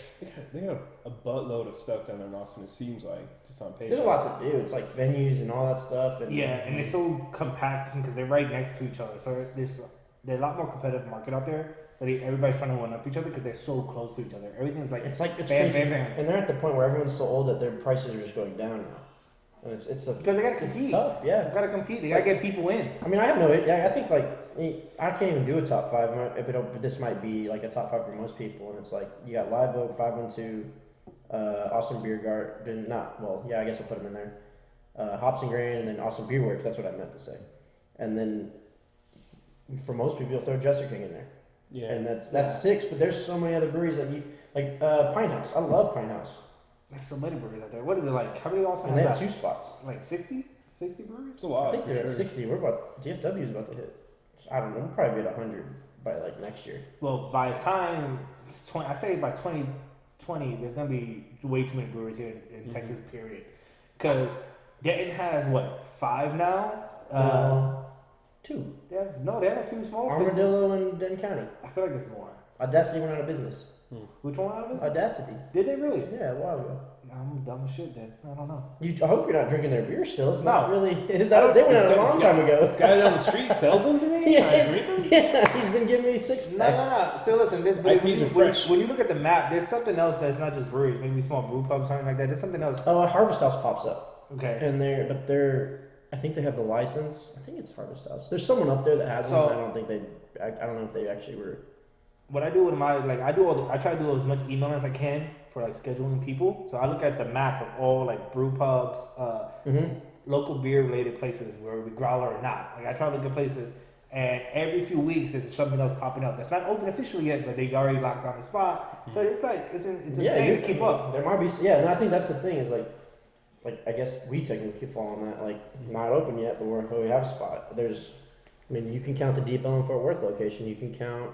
They got a buttload of stuff down there in Austin. It seems like just on paper. There's a lot to do. It's like venues and all that stuff. And Yeah, and they're so compact because they're right next to each other. So they're a lot more competitive market out there. So everybody's trying to one up each other because they're so close to each other. Everything's like it's bam, crazy. bam, bam. And they're at the point where everyone's so old that their prices are just going down now. And it's because they gotta compete. It's tough, yeah. They gotta compete. They gotta get people in. I mean, I have I think like I can't even do a top 5. But this might be like a top 5 for most people. And it's like you got Live Oak, 512, Austin Beer Garden. I guess I'll put them in there. Hops and Grain, and then Austin Beer Works. That's what I meant to say. And then for most people, you'll throw Jester King in there. Yeah. And that's 6. But there's so many other breweries that you like. Pine House. I love Pine House. There's so many breweries out there. What is it like? How many Austin And they have have that? 2 spots. Like 60? 60 breweries? It's a lot. I think for they're sure. at 60. We're about DFW is about to hit. I don't know. We'll probably be at 100 by like next year. Well, by the time it's 20, I say by 2020, there's gonna be way too many breweries here in Texas. Period. Because Denton has what 5 now. 2. They have a few smaller places. Armadillo and Denton County. I feel like there's more. Audacity went out of business. Which one out of business? Audacity. Did they really? Yeah, a while ago. I'm dumb as shit then. I don't know. I hope you're not drinking their beer still. It's not No. really. They went out a long time ago. This guy down the street sells them to me. Yeah. I drink them. Yeah, he's been giving me 6 No. packs. So listen, IPs are fresh. when you look at the map, there's something else that's not just breweries. Maybe small brew pubs, something like that. There's something else. Oh, a Harvest House pops up. Okay. And I think they have the license. I think it's Harvest House. There's someone up there that has one. I don't think I don't know if they actually were. What I do with my I try to do as much emailing as I can for like scheduling people. So I look at the map of all like brew pubs, local beer related places where we growler or not. Like I try to look at places, and every few weeks there's something else popping up that's not open officially yet, but they already locked down the spot. So it's like it's insane to keep up. There might be, and I think that's the thing is like I guess we technically fall on that. Like not open yet, but we have a spot. You can count the Deep Ellum Fort Worth location. You can count.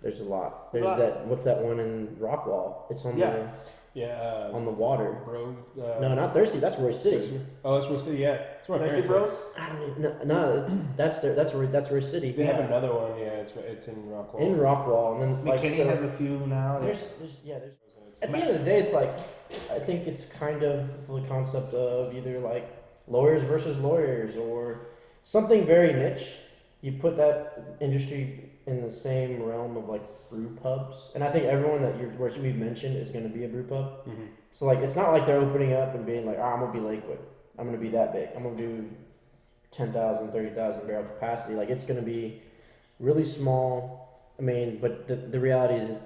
There's a lot. There's that. What's that one in Rockwall? It's on on the water. Bro. No, not Thirsty. That's Roy City. Oh, that's Roy City. Yeah, it's where my Thirsty parents Bros. I don't even. No, that's Roy City. They have another one. Yeah, it's in Rockwall. In Rockwall, and then McKinney has a few now. There's. At the end of the day, it's like I think it's kind of the concept of either like lawyers versus lawyers or something very niche. You put that industry in the same realm of like brew pubs, and I think everyone that we've mentioned is going to be a brew pub. Mm-hmm. So like it's not like they're opening up and being like, I'm gonna be Lakewood. I'm gonna be that big. I'm gonna do 10,000, 30,000 barrel capacity. Like it's gonna be really small. I mean, but the reality is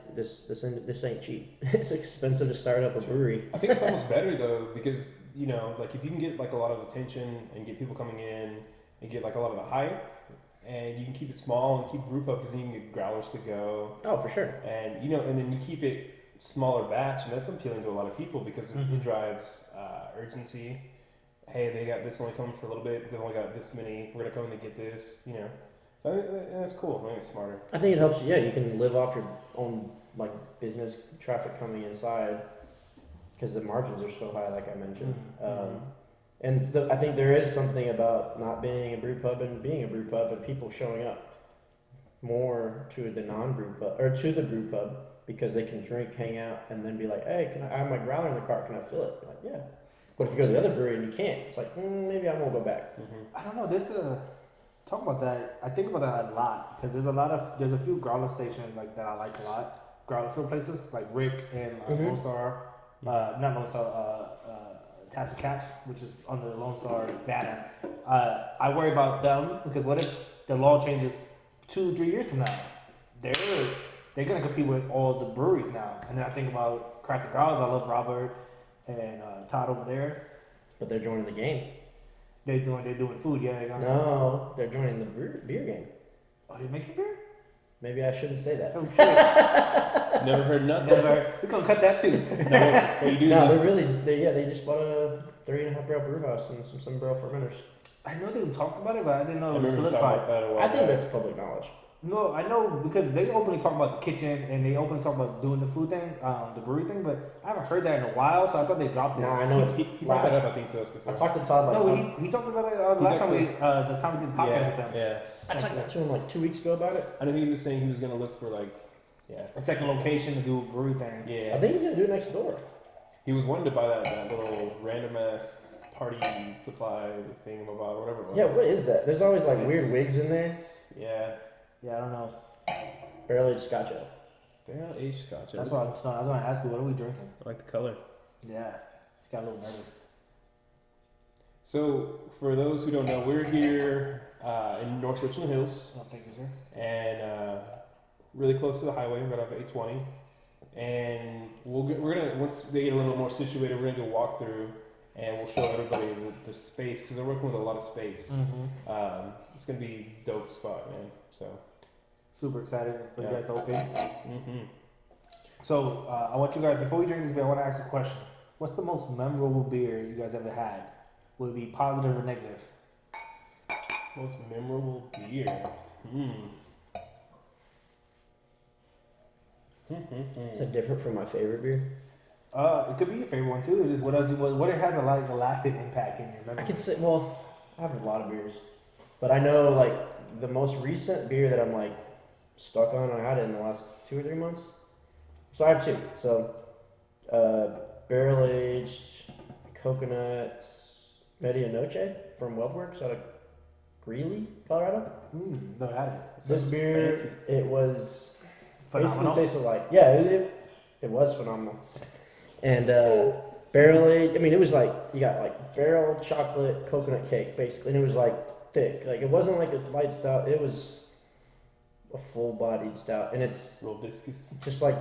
this ain't cheap. It's expensive to start up a brewery. I think it's almost better though because like if you can get like a lot of attention and get people coming in and get like a lot of the hype, and you can keep it small and keep brew pub because then you can get growlers to go. Oh, for sure. And and then you keep it smaller batch, and that's appealing to a lot of people because it drives urgency. Hey, they got this only coming for a little bit. They've only got this many. We're gonna come in and get this. So I think that's cool. I think it's smarter. I think it helps you. Yeah, you can live off your own like business traffic coming inside because the margins are so high, like I mentioned. And I think there is something about not being a brew pub and being a brew pub and people showing up more to the non-brew pub or to the brew pub because they can drink, hang out, and then be like, hey, can I have my growler in the cart? Can I fill it? Like, yeah. But if you go to the other brewery and you can't, it's like maybe I won't go back. I don't know. Talk about that. I think about that a lot because there's a few growler stations like that I like a lot. Growler fill places like Rick and Lone Star, not Lone Star, Taps and Caps, which is under the Lone Star banner. I worry about them because what if the law changes 2-3 years from now? They're gonna compete with all the breweries now, and then I think about craft growlers. I love Robert and Todd over there. But they're joining the game. They're doing food, yeah. No, they're joining the beer game. Oh, they making beer? Maybe I shouldn't say that. Oh, shit. Never heard nothing. We're gonna cut that too. No, They just bought a 3.5 barrel brew house and some barrel fermenters. I know they talked about it, but I didn't know I it was remember talking about solidified. that a while I think back. that's public knowledge. No, I know because they openly talk about the kitchen and they openly talk about doing the food thing, the brewery thing, but I haven't heard that in a while, so I thought they dropped it. Nah, I know it's. He brought that up, I think, to us before. I talked to Todd like. No, he talked about it last time the time we did the podcast with them. Yeah. I talked to him like 2 weeks ago about it. I know he was saying he was gonna look for A second location to do a brewery thing. Yeah. I think he's gonna do it next door. He was wanting to buy that little random ass party supply thing, whatever it was. Yeah, what is that? There's always like weird wigs in there. Yeah, I don't know. Barrel aged Scotch ale. Barrel aged Scotch. That's what I was going to ask you. What are we drinking? I like the color. Yeah, just got a little nervous. So, for those who don't know, we're here in North Richland Hills. Oh, thank you, sir. And really close to the highway, right off 820. And we're gonna once they get a little more situated, we're gonna do a walkthrough, and we'll show everybody the space because they're working with a lot of space. Mm-hmm. It's gonna be a dope spot, man. So Super excited for you guys to open. mm-hmm. So I want you guys, before we drink this beer, I want to ask a question. What's the most memorable beer you guys ever had? Would it be positive or negative? Most memorable beer. Is that different from my favorite beer? It could be your favorite one too. It is what it has a lasting impact in your memory. I could say, well, I have a lot of beers, but I know like the most recent beer that I'm like stuck on. I had it in the last 2 or 3 months. So I have 2. So barrel aged coconut Medianoche from Webworks out of Greeley, Colorado. Never had it. This beer, fancy. it was Phenomenal. basically tasted like it was phenomenal. And barrel aged, I mean, it was like you got like barrel chocolate coconut cake basically, and it was like thick. Like it wasn't like a light stout. It was a full-bodied stout, and it's Little viscous. just like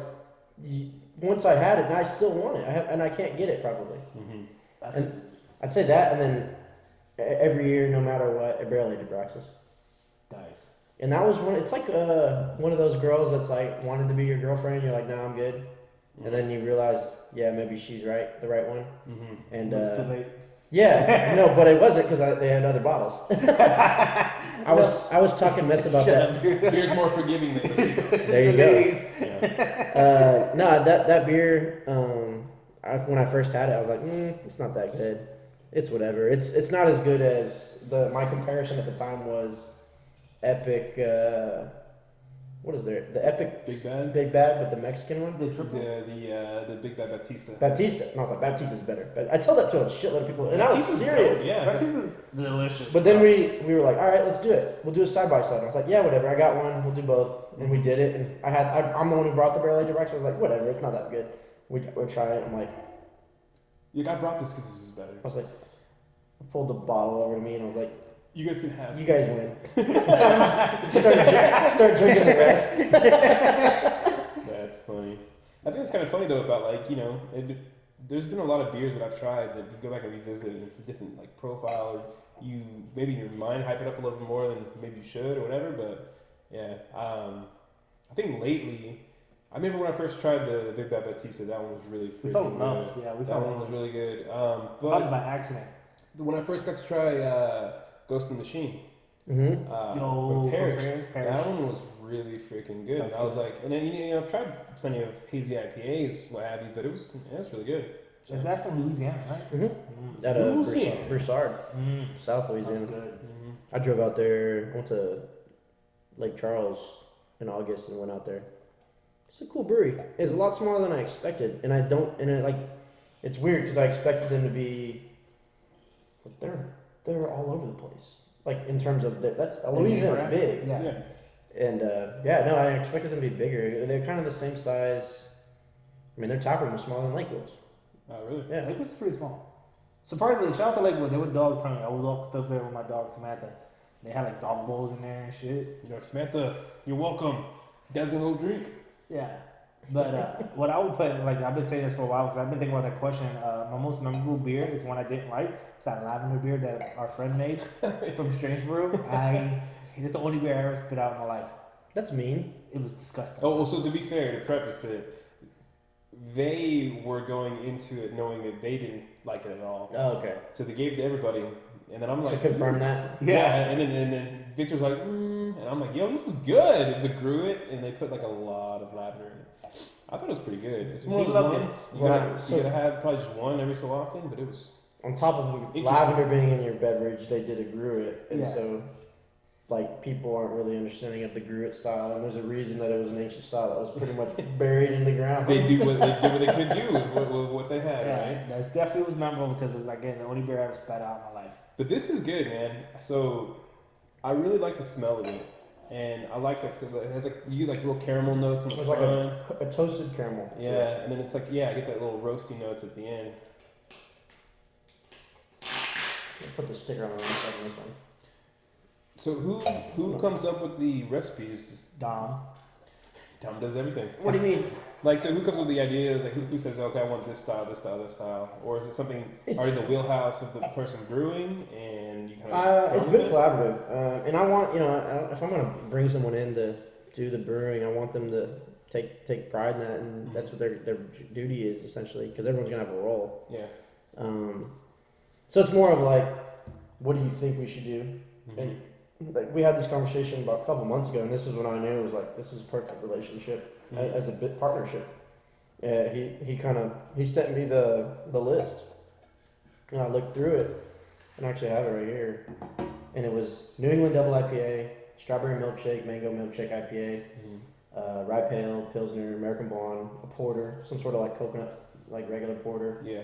once I had it, and I still want it. I can't get it probably. That's And I'd say that, and then every year, no matter what, a barrel aged Abraxas. nice. And that was one. It's like one of those girls that's like wanted to be your girlfriend. You're like, nah, I'm good. And then you realize, yeah, maybe she's the right one. And It's too late. yeah, no, but it wasn't because they had other bottles. I was talking mess about that. Beer's more forgiving than There you go. yeah. No, that beer. When I first had it, I was like, it's not that good. It's whatever. It's not as good as my comparison at the time was Epic. What is there? The Epic Big Bad, but the Mexican one. The triple. The Big Bad Baptista. Baptista. And I was like, Baptista's better. But I tell that to a shitload of people, and I was serious. Dope, yeah. Baptista's delicious. But then we were like, all right, let's do it. We'll do a side by side. I was like, yeah, whatever. I got one. We'll do both, and we did it. And I'm the one who brought the barrel aged Abraxas. I was like, whatever. It's not that good. We'll try it. I'm like, Yeah, I brought this because this is better. I was like, I pulled the bottle over to me, and I was like, You guys can have. you guys win. start drinking the rest. That's funny. I think it's kind of funny though about there's been a lot of beers that I've tried that you go back and revisit and it's a different like profile or you maybe in your mind hype it up a little bit more than maybe you should or whatever. But yeah, I think lately, I remember when I first tried the Big Bad Batista, that one was really freaking we fell in good. love. Yeah, we That fell in one was love. really good. Probably by accident. When I first got to try Ghost in the Machine, Mm-hmm. from Parrish, Parrish. that one was really freaking good. That's I was good. like, and then I've tried plenty of hazy IPAs, what have you, but it was really good. Is that from Louisiana, right? Mm-hmm. At Louisiana. Broussard, South That's Louisiana. good. I drove out there. Went to Lake Charles in August and went out there. It's a cool brewery. It's a lot smaller than I expected, and it's weird because I expected them to be. They're all over the place. Like in terms of Louisiana's big. Yeah. And no, I expected them to be bigger. They're kind of the same size. I mean, their tap room was smaller than Lakewood's. Oh, really? Yeah. Lakewood's pretty small. Surprisingly, shout out to Lakewood. They were dog friendly. I walked up there with my dog Samantha. They had like dog bowls in there and shit. You know, Samantha, you're welcome. Dad's gonna go drink. Yeah. But what I would put, like I've been saying this for a while because I've been thinking about that question. My most memorable beer is one I didn't like. It's that lavender beer that our friend made from Strange Brew. It's the only beer I ever spit out in my life. That's mean. It was disgusting. Oh, so to be fair, to preface it, they were going into it knowing that they didn't like it at all. Oh, okay. So they gave it to everybody, and then I'm like, to confirm that. Yeah, and then Victor's like, and I'm like, yo, this is good. It was a gruit, and they put like a lot of lavender in it. I thought it was pretty good. It's one of those ones you gotta have probably just one every so often, but it was on top of lavender being in your beverage. They did a gruit, and Yeah. so like people aren't really understanding of the gruit style, and there's a reason that it was an ancient style that was pretty much buried in the ground. They did what they could do with what they had, right? That definitely was memorable because it's again the only beer I ever spat out in my life. But this is good, man. So I really like the smell of it, and I like that it has like you get like real caramel notes in the It's front. like a toasted caramel. Yeah, and then it's like I get that little roasty notes at the end. I'll put the sticker on this one. So who comes up with the recipes? Dom. Tom does everything. What do you mean? Like, so who comes up with the ideas? Like, who says, okay, I want this style, this style, this style? Or is it something already in the wheelhouse of the person brewing and you kind of... It's been collaborative. And I want, if I'm going to bring someone in to do the brewing, I want them to take pride in that. And that's what their duty is, essentially, because everyone's going to have a role. Yeah. So it's more of like, what do you think we should do? Mm-hmm. And like, we had this conversation about a couple months ago, and this is when I knew it was like, this is a perfect relationship as a bit partnership. He sent me the list, and I looked through it, and I actually have it right here. And it was New England Double IPA, Strawberry Milkshake, Mango Milkshake IPA, Rye Pale, Pilsner, American Blonde, a porter, some sort of like coconut, like regular porter. Yeah.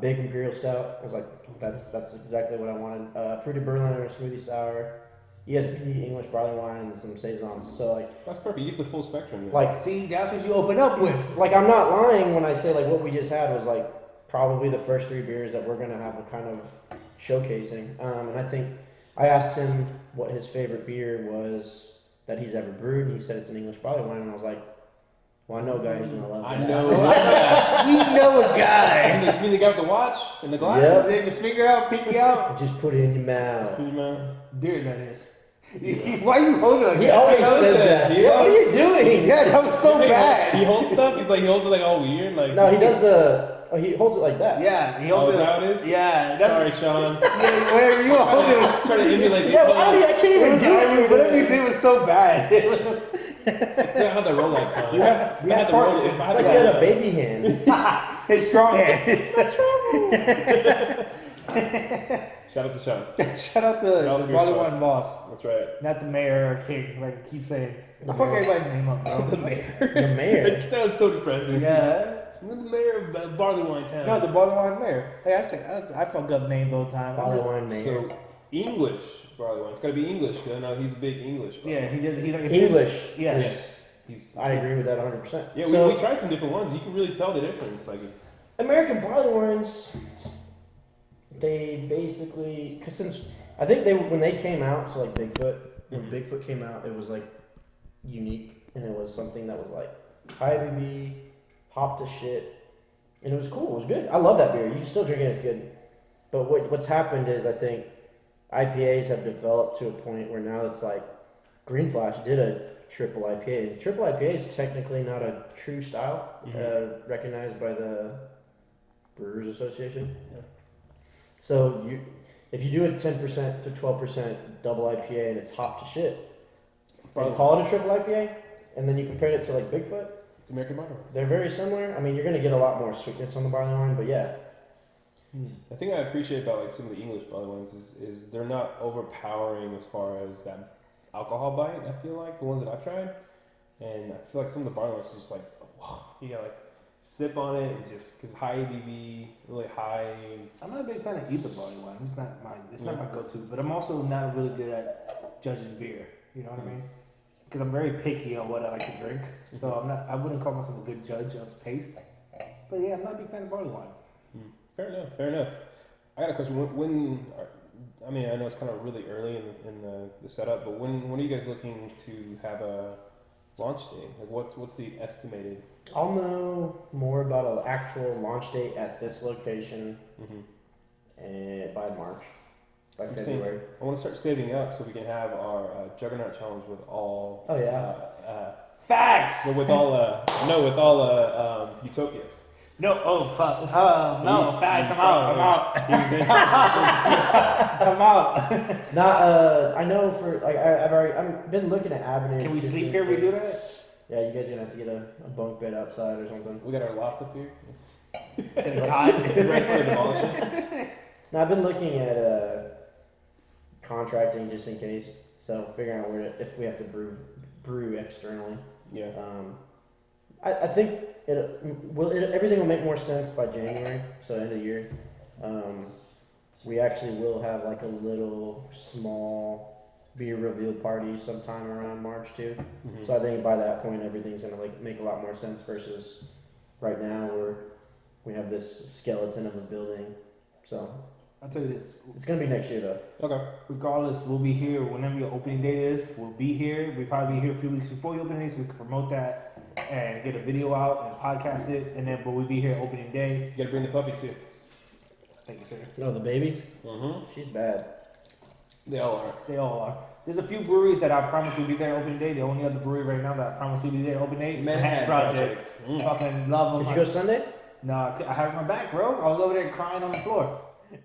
Big Imperial Stout. I was like, that's exactly what I wanted. Fruited Berliner, Smoothie Sour, ESB, English Barley Wine, and some Saisons. So like, that's perfect. You get the full spectrum. Then. Like, see, that's what you open up with. Like, I'm not lying when I say like what we just had was like probably the first 3 beers that we're gonna have a kind of showcasing. And I think I asked him what his favorite beer was that he's ever brewed, and he said it's an English Barley Wine, and I was like, well, I know a guy who's gonna love that. I know. Yeah. We know a guy. You mean the guy with the watch and the glasses? Take his finger out, pinky out. Just put it in your mouth. Put your mouth. Beard, that is. Why are you holding it like He that? always says that. He What are always- you doing? Yeah, that was so bad. He holds stuff. He holds it like all weird. Like No, he does he holds it like that. Yeah, he Oh, holds is it. that how it is? Yeah. Sorry, Sean. Yeah, whatever you hold it was. Trying to emulate the Yeah, but I can't even do it. Whatever you did was so bad. It was. It's gonna have the Rolex on. You have partners. It's like he had a baby hand. His strong hand. Shout out to Sean. Shout out to was the your Barley spot. Wine boss, That's right. not the mayor or king. Like I keep saying, The I fuck mayor. everybody's name up, bro. The mayor. The mayor. It sounds so depressing. Yeah. The mayor of Barley Wine Town. No, the Barley Wine mayor. Hey, I fuck up names all the time. Barley Wine mayor. So English barley wine. It's got to be English because I know he's big English. Barley Yeah, wine. he does. English. Yeah. Yes. I agree with that 100%. Yeah, So, we tried some different ones. You can really tell the difference. Like it's. American barley wines, they basically, cause since I think when they came out, so like Bigfoot, when Bigfoot came out, it was like unique, and it was something that was like high ABV, hop to shit, and it was cool. It was good. I love that beer. You can still drink it. It's good. But what's happened is I think IPAs have developed to a point where now it's like Green Flash did a triple IPA. And triple IPA is technically not a true style, recognized by the Brewers Association. Yeah. So if you do a 10% to 12% double IPA and it's hop to shit, and call it a triple IPA, and then you compare it to like Bigfoot, It's American barley wine. they're very similar. I mean, you're gonna get a lot more sweetness on the barley wine, but yeah. The thing I appreciate about like some of the English barley wines is they're not overpowering as far as that alcohol bite. I feel like the ones that I've tried, and I feel like some of the barley wines are just like, whoa, you gotta like sip on it and just because high ABV, really high. I'm not a big fan of either barley wine. It's not my go-to. But I'm also not really good at judging beer. You know what I mean? Because I'm very picky on what I like to drink. So I wouldn't call myself a good judge of taste. But yeah, I'm not a big fan of barley wine. Fair enough. I got a question. I mean, I know it's kind of really early in the setup, but when are you guys looking to have a launch date? Like, what's the estimated? I'll know more about an actual launch date at this location by March, by February. I want to start saving up so we can have our Juggernaut challenge with all. Oh yeah. Facts. With all Utopias. No, oh fuck. No, facts. I'm out. I'm out. Not. I know for like I've been looking at avenues. Can we sleep here? We do that? Yeah, you guys are gonna have to get a bunk bed outside or something. We got our loft up here. Ready for the demolition. Now I've been looking at contracting just in case. So figuring out if we have to brew externally. Yeah. I think everything will make more sense by January, so end of the year. We actually will have like a little small beer reveal party sometime around March too. So I think by that point everything's gonna like make a lot more sense versus right now where we have this skeleton of a building. So I'll tell you this. It's gonna be next year though. Okay. Regardless, we'll be here whenever your opening date is. We'll be here. We'll probably be here a few weeks before your opening date so we can promote that and get a video out and podcast it. And then, but we'll be here opening day. You gotta bring the puppy too. Thank you, sir. Oh, the baby? She's bad. They all are. They all are. There's a few breweries that I promise will be there opening day. The only other brewery right now that I promise will be there opening day is Manhattan Project. Fucking love them. Did you go Sunday? No, I had my back, bro. I was over there crying on the floor. I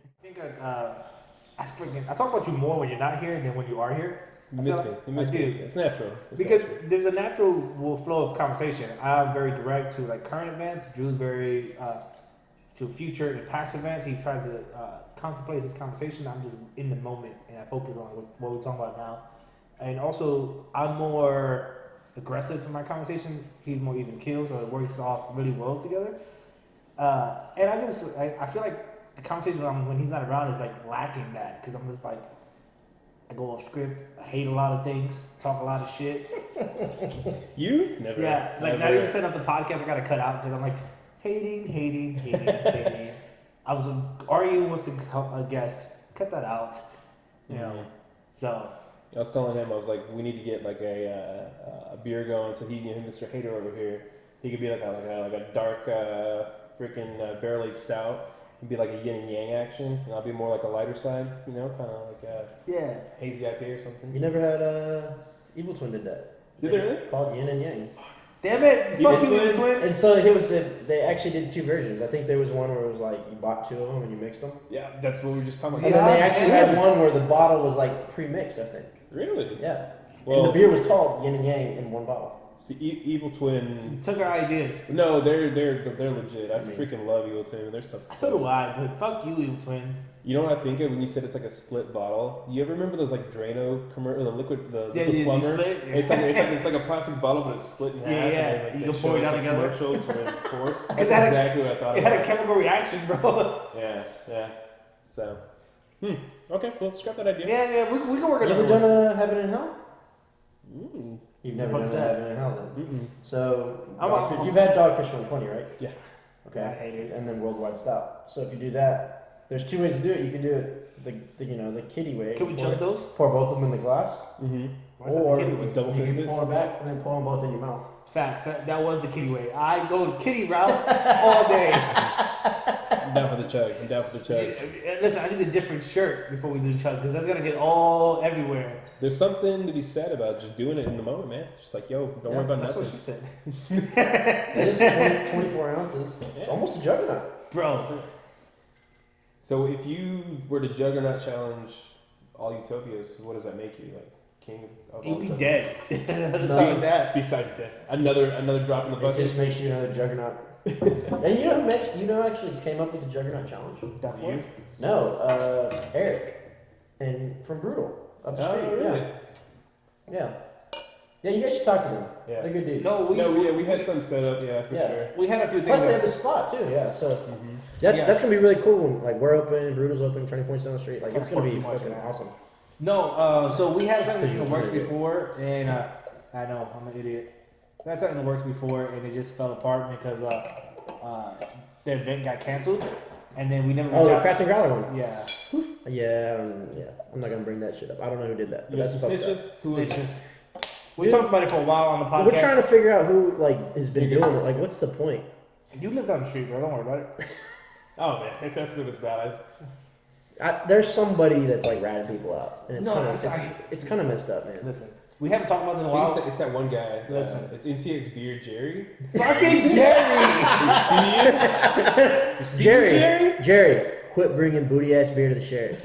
think I talk about you more when you're not here than when you are here. You miss me. It's natural. Because there's a natural flow of conversation. I'm very direct to like current events. Drew's very to future and past events. He tries to contemplate his conversation. I'm just in the moment and I focus on what we're talking about now. And also, I'm more aggressive in my conversation. He's more even keel, so it works off really well together. And I feel like the conversation when he's not around is like lacking that because I'm just like I go off script. I hate a lot of things. Talk a lot of shit. You never. Yeah, like not even setting up the podcast. I gotta cut out because I'm like hating. I was arguing with a guest. Cut that out. You know. So. I was telling him I was like, we need to get like a beer going so Mr. Hater over here, he could be like a dark freaking barrel aged stout. It'd be like a yin and yang action, and I'll be more like a lighter side, kind of like a hazy IPA or something. You never had Evil Twin did that. Did they really? Called Yin and Yang. Damn it! Fuck you, Twin. And so they actually did two versions. I think there was one where it was like you bought two of them and you mixed them. Yeah, that's what we were just talking about. And then they actually had one where the bottle was like pre-mixed. I think. Really? Yeah. Well, and the beer was called Yin and Yang in one bottle. See, Evil Twin took our ideas. No, they're legit. I freaking love Evil Twin. Their stuff's so do I, but fuck you, Evil Twin. You know what I think of when you said it's like a split bottle? You ever remember those like Drano commercial, the liquid plumber? Split? It's like a plastic bottle, but it's split in half. And like, you can pour it down together. Commercials for That's exactly what I thought. It had a chemical reaction, bro. Yeah. So, okay, well, scrap that idea. Yeah, we can work on it. You ever done a Heaven and Hell? You've never done that? Heaven and Hell then? So, you've had Dogfish 120, right? Yeah. Okay. I hate it. And then Worldwide Stout. So if you do that, there's two ways to do it. You can do it the kiddie way. Can we jump those? Pour both of them in the glass. Or the kiddie way? Double you fist can it. pour them back and then pour them both in your mouth. Facts. That was the kiddie way. I go the kiddie route all day. I'm down for the chug. Listen, I need a different shirt before we do the chug because that's gonna get all everywhere. There's something to be said about just doing it in the moment, man. Just like, yo, don't worry about that's nothing. That's what she said. It is 24 ounces. Yeah. It's almost a juggernaut. Bro. So if you were to Juggernaut challenge all Utopias, what does that make you? Like king of all You'd be Utopias? dead. Let's start with that. Besides dead. Another drop in the It bucket. just makes you another juggernaut. And you know actually came up with the juggernaut challenge? That's you? No, Eric. And from Brutal. Up the street. Really? Yeah. Yeah, you guys should talk to them. Yeah. They're good dudes. No, we had some set up, for sure. we had a few things. Plus, they have the spot too. Yeah, so that's gonna be really cool. When, like we're open, Brutal's open, Turning Point's down the street. Like it's gonna be fucking awesome. No, so we had something in the you works can do it. before, and I know I'm an idiot. We had something in the works before, and it just fell apart because the event got canceled, and then we never. Oh, the reached out- Craft and Growler one. Yeah. Yeah, I'm not gonna bring that shit up. I don't know who did that. But You got that's some fucked up. snitches? Who was it? Snitches. We talked about it for a while on the podcast. We're trying to figure out who like has been doing it. Like, what's the point? You live down the street, bro. Don't worry about it. Oh man, if that's what it's bad. There's somebody that's like ratting people out, and No, it's kind of messed up, man. Listen, we haven't talked about it in a I think while. it's that one guy. Listen. It's NCX Beard Jerry. Fucking Jerry! You see him? Jerry, quit bringing booty ass beer to the sheriff.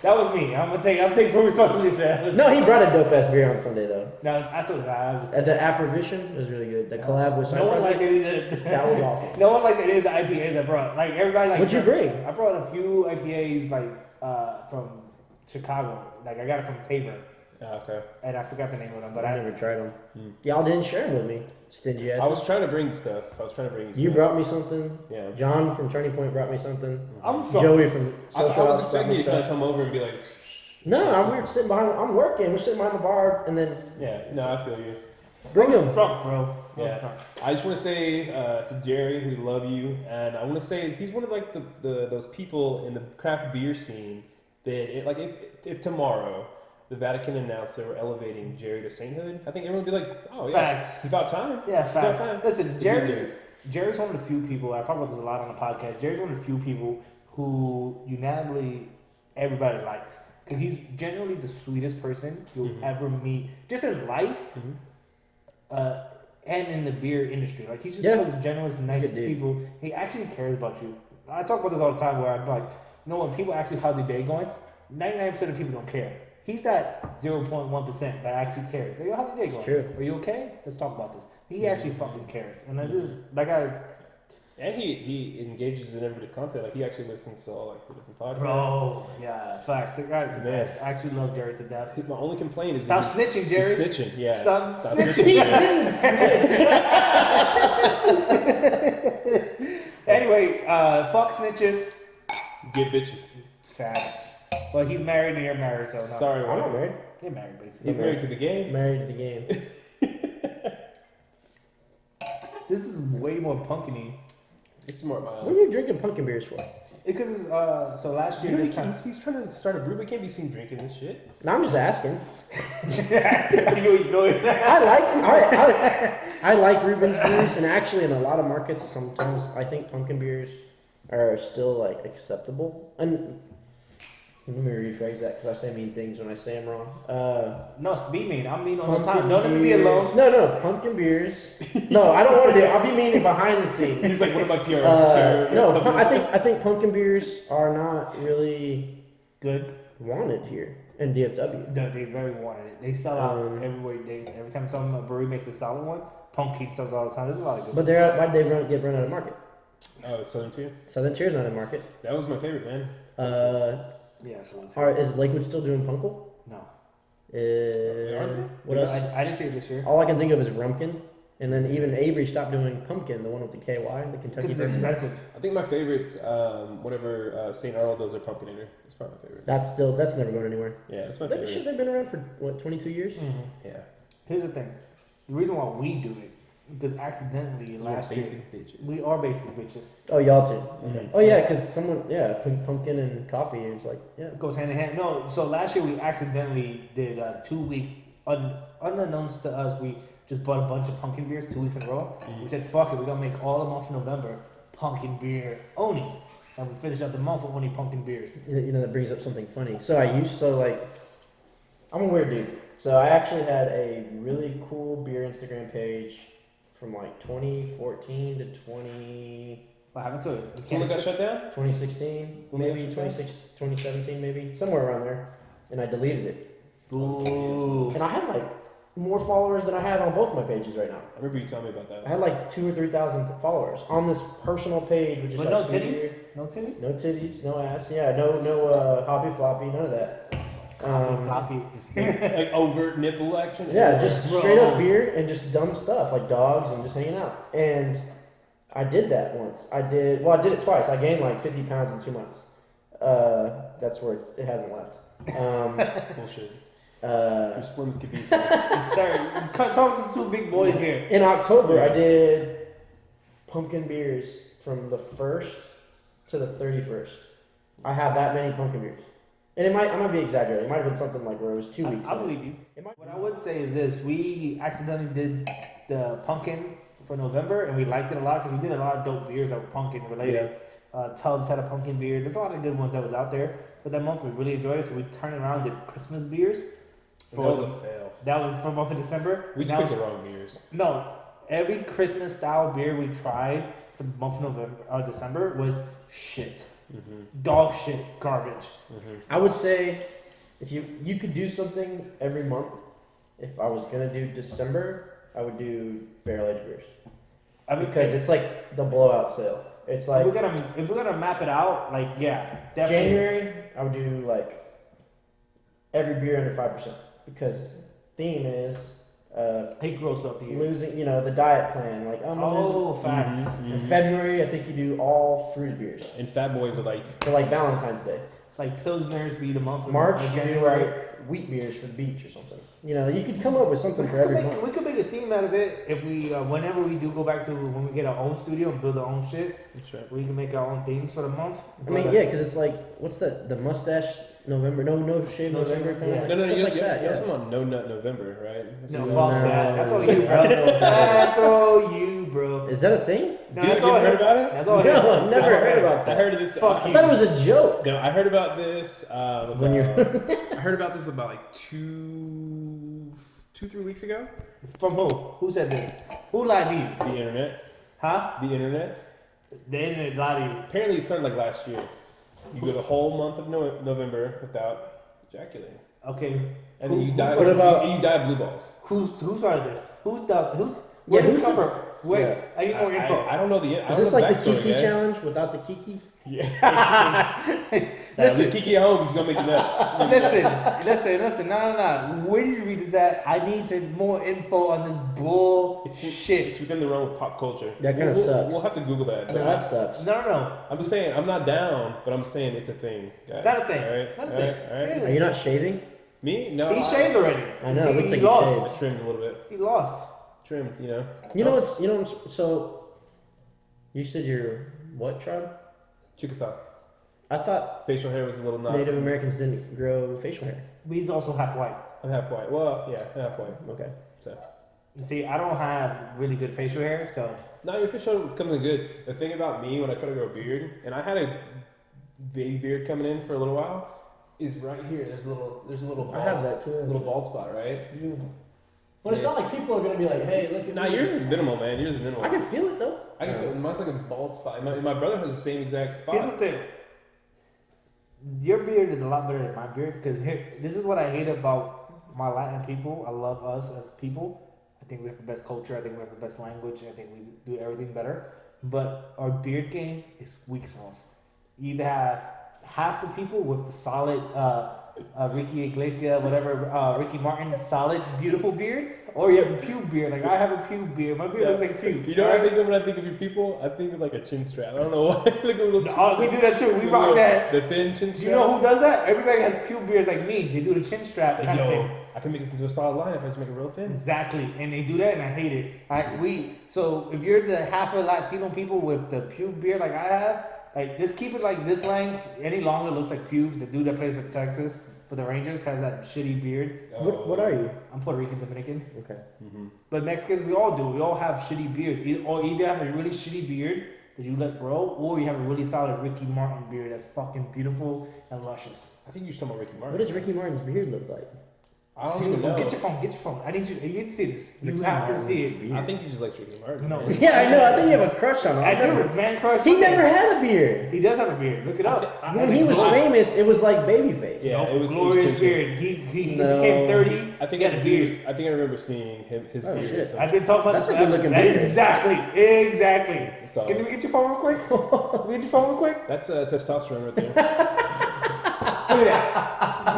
That was me. I'm taking full responsibility for that. Listen. No, he brought a dope ass beer on Sunday though. No, I saw that. I was just. At the Approvision, it was really good. The collab with No one Side liked Project, any of the. that was awesome. No one liked any of the IPAs I brought. Like everybody like. What'd you bring? I brought a few IPAs from Chicago. Like I got it from Tabor, Okay. and I forgot the name of them. But I never tried them. Y'all didn't share them with me, stingy ass. I was trying to bring stuff. You brought me something. Yeah. John from Turning Point brought me something. I'm sure. Joey from I Social was House brought expecting me you to kind of stuff. come over and be like, No, we were sitting behind. I'm working. We're sitting behind the bar, and then yeah, no, I feel you. bring them. Drunk, bro. Yeah. Drunk. I just want to say to Jerry, we love you, and I want to say he's one of like the those people in the craft beer scene that if tomorrow the Vatican announced they were elevating Jerry to sainthood, I think everyone would be like, oh yeah, Facts. it's about time. Yeah, It's about facts. time. Listen, to be there. Jerry's one of the few people. I talk about this a lot on the podcast. Jerry's one of the few people who unanimously everybody likes because he's generally the sweetest person you'll ever meet, just in life, and in the beer industry. Like he's just one of the gentlest, nicest dude. people. He actually cares about you. I talk about this all the time. Where I'm like, when people actually how's the day going, 99% of people don't care. He's that 0.1% that actually cares. Like, yo, how's your day going? True. Are you okay? Let's talk about this. He actually fucking cares, and I just that guy's. And he engages in everybody's content. Like he actually listens to all like the different podcasts. Bro, yeah, facts. The guy's the Man. best. I actually love Jerry to death. My only complaint is Stop that snitching, Jerry. he's snitching. Yeah. Stop snitching. snitching. Yeah. Anyway, fuck snitches. Get bitches. Facts. Well, he's married and you're married, so no. Sorry, I'm not married. You're married, basically. He's married to the game. Married to the game. This is way more pumpkin-y. This is more What are mild. you drinking pumpkin beers for? Because it's, so last year, this time. He's trying to start a brew. We can't be seen drinking this shit. No, I'm just asking. You I like Reuben's beers, and actually, in a lot of markets, sometimes I think pumpkin beers are still like acceptable. And let me rephrase that because I say mean things when I say them wrong. No, be mean. I'm mean all the Pumpkin time. Don't let me be beers- alone. No, pumpkin beers. No, I don't want to do it. I'll be mean behind the scenes. He's like, what about PR? No, I think pumpkin beers are not really Good. wanted here in DFW. No, they very wanted it. They sell out Um, every time a brewery makes a solid one, pumpkin sells all the time. There's a lot of good. But why did they get run out of market? Oh, it's Southern Tier. Southern Tier's not in market. That was my favorite, man. Yeah, so it's Is Lakewood still doing Punkle? no. Aren't they? What else? I didn't see it this year. All I can think of is Rumpkin, and then even Avery stopped doing Pumpkin, the one with the KY, the Kentucky. Because it's Fried. expensive. I think my favorite's whenever St. Arnold does their Pumpkinator. It's probably my favorite. That's never going anywhere. Yeah, that's my That shit, favorite. they've been around for what 22 years. Yeah. Here's the thing. The reason why we do it, because accidentally We're last year, basic bitches. we are basic bitches. Oh, y'all too. Mhm. Oh yeah, because someone pumpkin and coffee is like It goes hand in hand. No, so last year we accidentally did 2 weeks, unbeknownst to us, we just bought a bunch of pumpkin beers 2 weeks in a row. We said, fuck it, we're going to make all the month of November pumpkin beer only. And we finish up the month with only pumpkin beers. that brings up something funny. I'm a weird dude. So I actually had a really cool beer Instagram page from like 2014 to What happened to it? We Someone got shut down? 2016, maybe 2017, maybe somewhere around there, and I deleted it. Ooh. And I had like more followers than I have on both my pages right now. I remember you telling me about that. I had like 2,000 or 3,000 followers on this personal page, which is But like no beer, titties? No titties? no titties, no ass, yeah, no hobby floppy, none of that. Floppy. Like overt nipple action. Yeah, or- just Bro. straight up beer and just dumb stuff like dogs and just hanging out. And I did that once. I did it twice. I gained like 50 pounds in 2 months. That's where it hasn't left. bullshit. Uh, You're slim as can be. Sorry, talk to two big boys here. in October, I Yes. did pumpkin beers from the 1st to the 31st. I had that many pumpkin beers. And I might be exaggerating. It might have been something like where it was 2 weeks. I believe you. What I would say is this: we accidentally did the pumpkin for November, and we liked it a lot because we did a lot of dope beers that were pumpkin related. Tubbs had a pumpkin beer. There's a lot of good ones that was out there. But that month we really enjoyed it, so we turned around and did Christmas beers. That was a fail. That was for month of December. We just picked the wrong beers. No, every Christmas style beer we tried for the month of December was shit. Dog shit, garbage. I would say if you could do something every month. If I was gonna do December, I would do barrel aged beers I mean, because it's like the blowout sale. It's like if we're gonna map it out, like yeah, definitely. January, I would do like every beer under 5% because theme is It grows up to you. losing, the diet plan. Like I'm losing. Facts. In February, I think you do all fruit beers And fat boys are like, for like Valentine's Day. Like Pilsners be the month of March, you do January. like wheat beers for the beach or something. You could come up with something for every month. We could make a theme out of it if we, whenever we do go back to when we get our own studio and build our own shit. that's right. We can make our own themes for the month. I mean, yeah, because it's like, what's that? The mustache November, no shave No November shave, kind yeah. of No, stuff you're like that. you're Yeah. talking about No Nut November, right? No, No, fuck no. that. That's all you, I bro. don't know what that That's all you, bro. Is that a thing? No, Dude, that's you all ever heard him. about it? That's all No, him. I've never heard about I that. heard of this. Fuck I you. thought it was a joke. No, I heard about this. When you're I heard about this about like 3 weeks ago. From who? Who said this? Who lied to you? The internet. Huh? The internet. The internet lied to you. Apparently, it started like last year. You go the whole month of November without ejaculating, Okay. and then you Who die. What about- you die of blue balls? Who started this? Where did this come from? Wait, Yeah. I need more info. I don't know the. I Is don't this know like the backstory, Kiki guys. challenge without the Kiki? Yeah. Listen. Kiki at home is gonna make it up. Listen. No. Where did you read this at? I need more info on this bull It's shit. within the realm of pop culture. That kinda We'll- sucks. We'll have to Google that. No, that sucks. No. I'm just saying, I'm not down, but I'm saying it's a thing. Guys. It's not a thing. All right? It's not a All thing. right? All right? Really? Are you not shaving? Me? No. He shaved already. I know, See, it looks like he lost. shaved. I trimmed a little bit. He lost. Trimmed, you know. So you said you're what tribe? Chickasaw. I thought Facial hair was a little not. Native Americans didn't grow facial hair. But he's also half white. I'm half white. Well, yeah, half white. Okay. So. You see, I don't have really good facial hair, so No, your facial comes in good. The thing about me when I try to grow a beard, and I had a baby beard coming in for a little while, is right here. There's a little. I have that too, Little bald spot, right? But it's not like people are gonna be like, "Hey, look at Nah, me." yours is minimal, man. Yours is minimal. I can feel it though. I can feel mine's like a bald spot. My brother has the same exact spot. here's the thing. Your beard is a lot better than my beard because this is what I hate about my Latin people. I love us as people. I think we have the best culture. I think we have the best language. I think we do everything better. But our beard game is weak sauce. You either have half the people with the solid Ricky Iglesias, whatever, Ricky Martin, solid, beautiful beard, or you have a pube beard. Like I have a pube beard. My beard looks like pubes. You know what I think of when I think of your people? I think of like a chin strap. I don't know why. Like a little. No, we do that too. We rock that. The thin chin strap. Do you know who does that? Everybody has pube beards like me. They do the chin strap Like, kind of yo, thing. I can make this into a solid line if I just make it real thin. Exactly, and they do that, and I hate it. So if you're the half of Latino people with the pube beard like I have, like just keep it like this length. Any longer looks like pubes. The dude that plays for Texas for the Rangers has that shitty beard. What are you? I'm Puerto Rican Dominican, Okay. but Mexicans we all do. We all have shitty beards. Or either have a really shitty beard that you let grow, or you have a really solid Ricky Martin beard that's fucking beautiful and luscious. I think you're talking about Ricky Martin. What does Ricky Martin's beard look like? I don't even know. Get your phone. I need you to see this. You Ricky have to Martin's see it. beard. I think he just likes Ricky Martin. No. man. Yeah, I know. I think you have a crush on him. I do, man crush. He never had a beard. He does have a beard. Look it up. When he was famous, it was like babyface. Yeah, it was glorious cringy. beard. He No. became 30. I think he had a beard. I think I remember seeing his Oh, beard. shit. So. I've been talking about That's this a good-looking forever. beard. Exactly. So- Can we get your phone real quick? Can we get your phone real quick? That's testosterone right there. at that.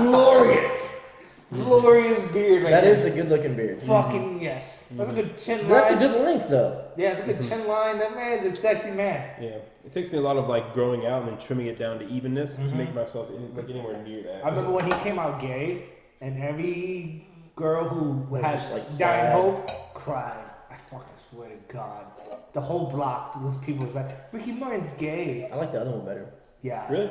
Glorious beard. Right That there. is a good looking beard. Fucking yes. That's a good chin line. That's a good length though. Yeah, it's a good chin line. That man's a sexy man. Yeah, it takes me a lot of like growing out and then trimming it down to evenness to make myself like anywhere near that. I remember when he came out gay, and every girl who Was had just, like, dying sad. hope cried. I fucking swear to God, the whole block was people was like, Ricky Martin's gay. I like the other one better. Yeah, Really?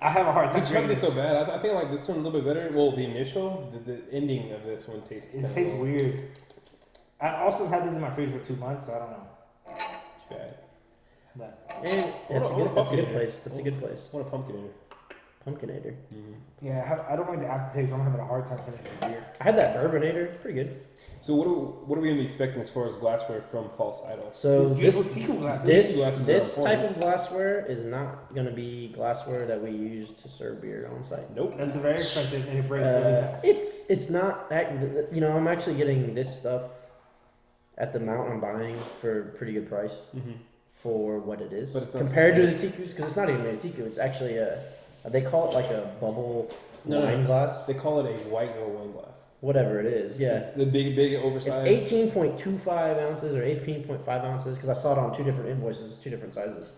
I have a hard We time chugged drinking it this. so bad. I think like this one a little bit better. Well, the initial, the ending of this one tastes. It kinda tastes low. weird. I also had this in my freezer for 2 months, so I don't know. It's bad. But And What a that's a good pumpkinator. place. That's a good place. What a pumpkin. Pumpkinator. yeah, I don't like the aftertaste. So I'm having a hard time finishing the beer. I had that Bourbonnator. It's pretty good. So what are we gonna be expecting as far as glassware from False Idol? So These beautiful tequila glasses. These glasses this are type important. of glassware is not going to be glassware that we use to serve beer on site. Nope. That's very expensive and it breaks really fast. It's not, you know, I'm actually getting this stuff at the amount I'm buying for a pretty good price for what it is. But it's not compared to the Tikus, because it's not even a Tiku, it's actually they call it like a bubble wine glass, They call it a white girl wine glass. whatever it is. Yeah. It's the big oversized. It's 18.25 ounces or 18.5 ounces because I saw it on 2 different invoices, it's 2 different sizes.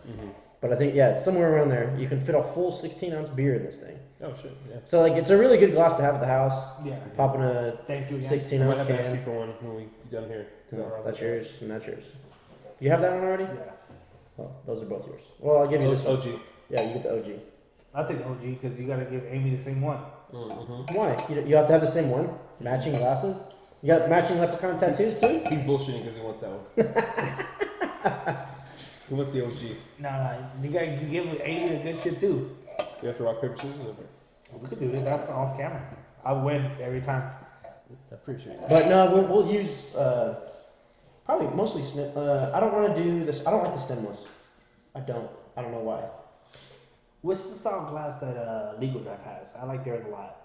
But I think, yeah, it's somewhere around there. You can fit a full 16-ounce beer in this thing. Oh shit! Yeah. So, like, it's a really good glass to have at the house. Yeah. Pop in a Thank you again. 16-ounce I might have to ask you can. for one when we get done here. That's yours, and that's yours. You have that one already? Yeah. Oh, those are both yours. Well, I'll give you this one. OG. Yeah, you get the OG. I'll take the OG because you gotta give Amy the same one. Why? You have to have the same one? Matching glasses? You got matching leprechaun tattoos too? He's bullshitting because he wants that one. He wants the OG. Nah, you gotta give Amy the good shit too. We have to rock paper scissors over. We could do this after off camera. I win every time. I appreciate it. But no, we'll use probably mostly snip. I don't want to do this. I don't like the stemless. I don't know why. What's the style of glass that Legal Drive has? I like theirs a lot.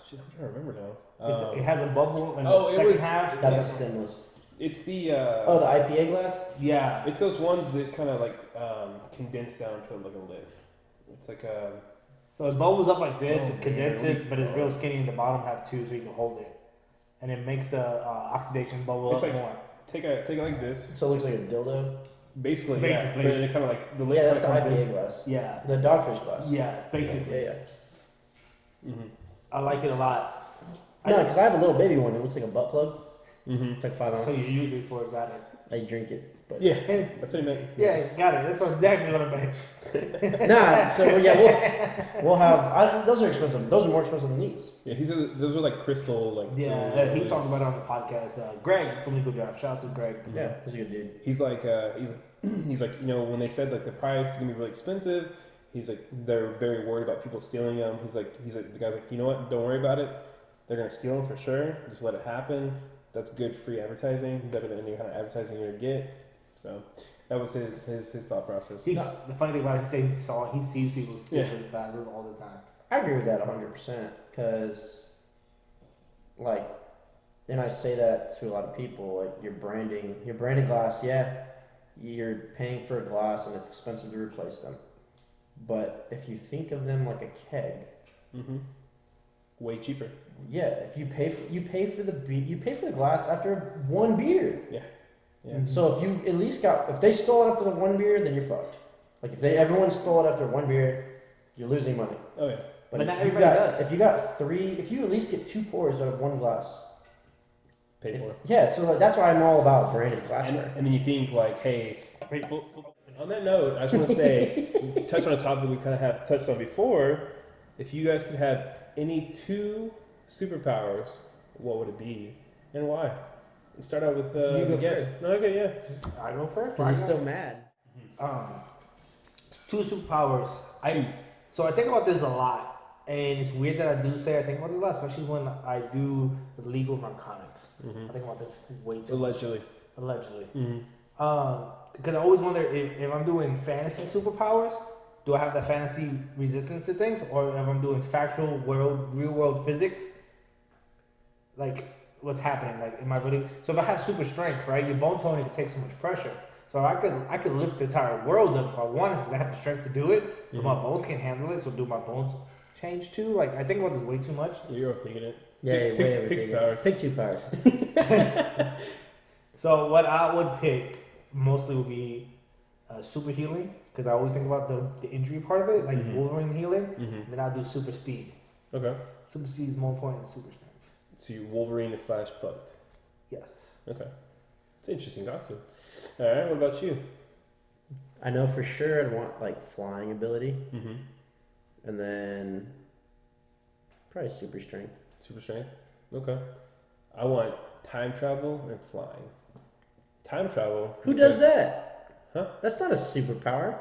Shit, I'm trying to remember now. It has a bubble in oh, the it second was- half. That's Yeah. a stemless. It's the. Oh, the IPA glass. Yeah. It's those ones that kind of like condense down to like a lid. It's like a. So it bubbles up like this, Oh, it condenses, man. but it's real skinny in the bottom half too, so you can hold it. And it makes the oxidation bubble It's up like- more. Take it like this. So it looks like a dildo. Basically. Basically. Yeah. But it kind of like the lid Yeah, that's the kind of comes IPA glass. Yeah. The dogfish glass. Yeah, basically. Yeah. I like it a lot. I No, just- because I have a little baby one. It looks like a butt plug. Mm-hmm. It's like 5 so ounces. you use it before it got it. I drink it. But Yeah. That's what he meant. Yeah, got it. That's what exactly what I meant. Nah. So yeah, we'll have. Those are expensive. Those are more expensive than these. Yeah. Those are like crystal like. Yeah, silver he always. talked about it on the podcast. Greg from Legal Draft. Shout out to Greg. Yeah, he's a good dude. He's like he's like, you know, when they said like the price is gonna be really expensive, he's like they're very worried about people stealing them. He's like the guy's like, you know what, don't worry about it. They're gonna steal them for sure. Just let it happen. That's good free advertising, better than any kind of advertising you're gonna get. So that was his thought process. The funny thing about it, he sees people steal Yeah. his glasses all the time. I agree with that 100% because, like, and I say that to a lot of people, like, your branded glass, yeah, you're paying for a glass and it's expensive to replace them. But if you think of them like a keg, Way cheaper. yeah, if you pay for the glass after one beer. Yeah. So if you at least if they stole it after the one beer, then you're fucked. Like everyone stole it after one beer, you're losing money. Oh yeah. But if not you everybody does. If you got 3, if you at least get 2 pours out of one glass, Paid for. yeah. So like, that's why I'm all about branded glassware. And then you think like, hey, on that note, I just want to say, touch on a topic we kind of have touched on before. If you guys could have any 2 superpowers, what would it be and why? Let's start out with You the go guest. first. No, okay, yeah. I go first. Because he's so mad. 2 superpowers. So I think about this a lot, and it's weird that I do say I think about this a lot, especially when I do legal narcotics. I think about this way too much. Allegedly. Because I always wonder if I'm doing fantasy superpowers, do I have the fantasy resistance to things, or if I'm doing factual real world physics, like what's happening? Like, am I really? So if I have super strength, right? Your bone toning can take so much pressure. So I could lift the entire world up if I wanted because I have the strength to do it, but my bones can't handle it. So do my bones change too? Like I think about this way too much. You're overthinking it. Yeah, Pick powers. Pick 2 powers. So what I would pick mostly would be super healing because I always think about the injury part of it, like Wolverine healing. Mm-hmm. Then I'll do super speed. Okay. Super speed is more important than super strength. So you Wolverine the Flash fucked. Yes. Okay. It's an interesting costume. All right. What about you? I know for sure I'd want like flying ability, Mm-hmm. and then probably super strength. Super strength. Okay. I want time travel and flying. Time travel. Who does that? Huh? That's not a superpower.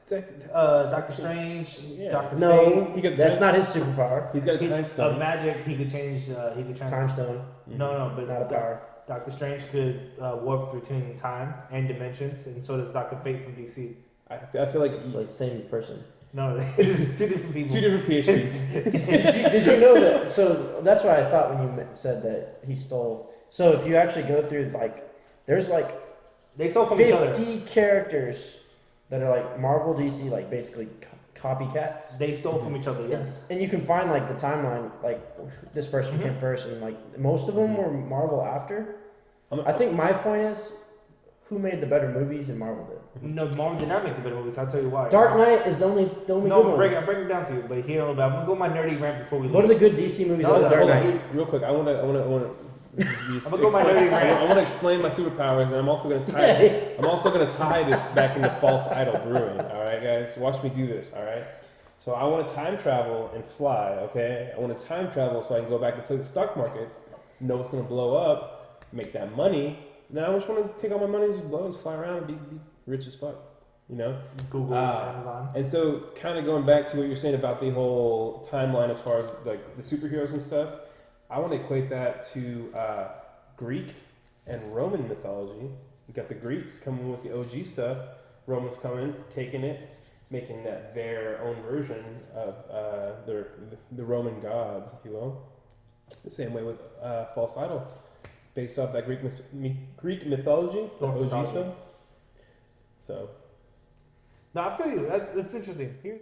Doctor Strange, Yeah. Doctor No, He got that's time- not his superpower. He's got a time stone. Magic, he could change. Time stone, No, but not a power. Doctor Strange could warp between time and dimensions, and so does Doctor Fate from DC. I feel like It's like same person. No, it's two different people. two different PhDs. Did you know that? So that's what I thought when you said that he stole. So if you actually go through like, there's like They stole from each other. 50 characters that are like Marvel, DC, like basically copycats. They stole from each other. Yes. And you can find like the timeline, like this person came first, and like most of them were Marvel after. I think my point is, who made the better movies, and Marvel did. No, Marvel did not make the better movies. I'll tell you why. Dark Knight is the only good No, one. break it down to you. But here, I'm gonna go my nerdy rant before we leave. What are the good DC movies No, other than Dark Hold on, Knight? real quick. I want to. I'm gonna go my nerdy rant. I want to explain my superpowers, and I'm also going to tie. I'm also going to tie this back into False Idol Brewing. All right, guys, watch me do this. All right. So I want to time travel and fly. Okay. I want to time travel so I can go back and play the stock markets. Know what's going to blow up, make that money. Now I just want to take all my money, just blow, and just fly around, and be rich as fuck. You know. Google, Amazon. And so, kind of going back to what you're saying about the whole timeline as far as like the superheroes and stuff, I want to equate that to Greek and Roman mythology. You got the Greeks coming with the OG stuff, Romans coming, taking it, making that their own version of the Roman gods, if you will. The same way with False Idol, based off that Greek mythology, the Norse OG mythology. stuff. So. No, I feel you. That's interesting. Here's.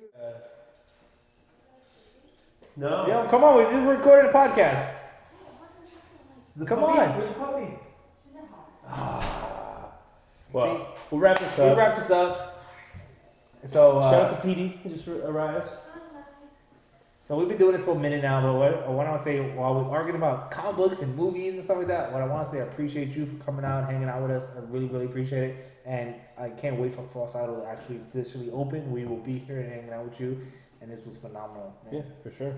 No. Yeah, come on. We just recorded a podcast. Come on. Where's the puppy? She's at home. Well, we'll wrap this We up. wrap this up. So Shout out to PD, who just arrived. So we've been doing this for a minute now, but what I want to say while we're arguing about comic books and movies and stuff like that, what I want to say, I appreciate you for coming out, hanging out with us. I really, really appreciate it, and I can't wait for False Idol to actually officially open. We will be here and hanging out with you, and this was phenomenal. Man. Yeah, for sure.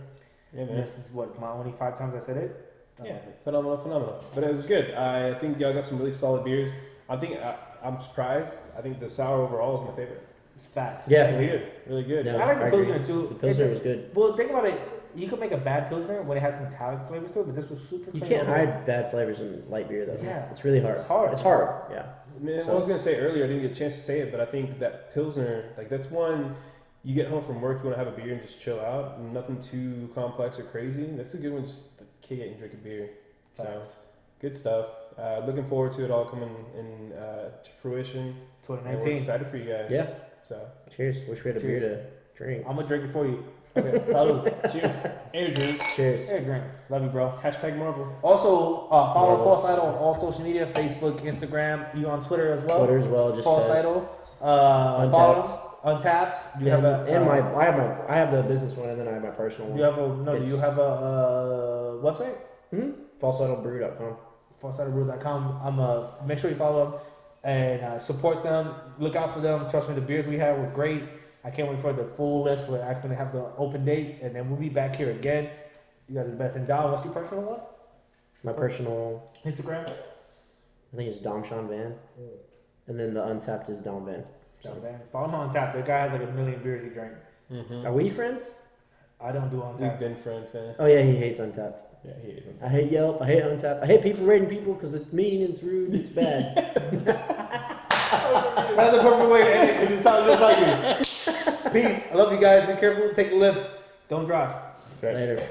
Yeah, And man. this is what my only 5 times I said it. Yeah, phenomenal. But it was good. I think y'all got some really solid beers. I'm surprised. I think the sour overall is my favorite. It's facts. Yeah. Really good. Yeah. I like the I agree. Pilsner too. The Pilsner was good. Well, think about it. You could make a bad Pilsner when it has metallic flavors to it, but this was super You clean can't overall. hide bad flavors in light beer though. Yeah. It's really hard. It's hard. It's hard. Yeah. Man, So- I was gonna say earlier, I didn't get a chance to say it, but I think that Pilsner, like that's one you get home from work, you want to have a beer and just chill out, nothing too complex or crazy. That's a good one, just to kick it and drink a beer. So Facts. good stuff. Looking forward to it all coming in to fruition. And we're 2019. excited for you guys. Yeah. So Cheers. Wish we had a Cheers. beer to drink. I'm gonna drink it for you. Okay. Salud. cheers. Air drink. Cheers. Hey, drink. Love you, bro. Hashtag Marvel. Also, follow Marvel. False Idol on all social media: Facebook, Instagram. You on Twitter as well? Twitter as well. Just False 'cause. Idol. Untapped. Follow Untapped. Do you And, have a? and I have the business one, and then I have my personal Do one. you have a? No. Do you It's- have a website? FalseIdolBrew.com. FalseIdolBrew.com. Make sure you follow them and support them. Look out for them. Trust me, the beers we had were great. I can't wait for the full list. We're actually gonna have the open date, and then we'll be back here again. You guys are the best. And Don, what's your personal one? My personal, Instagram. I think it's Dom Sean Van, and then the Untapped is Dom Van. Don Van. Follow him on tap. The guy has like 1 million beers he drank. Mm-hmm. Are we friends? I don't do on We've tap. been friends, man. Oh yeah, he hates Untapped. Yeah, he is. I hate Yelp. I hate Untapped. I hate people rating people because it's mean, it's rude, it's bad. That's the perfect way to end it because it sounds just like you. Peace. I love you guys. Be careful. Take a lift. Don't drive. Later.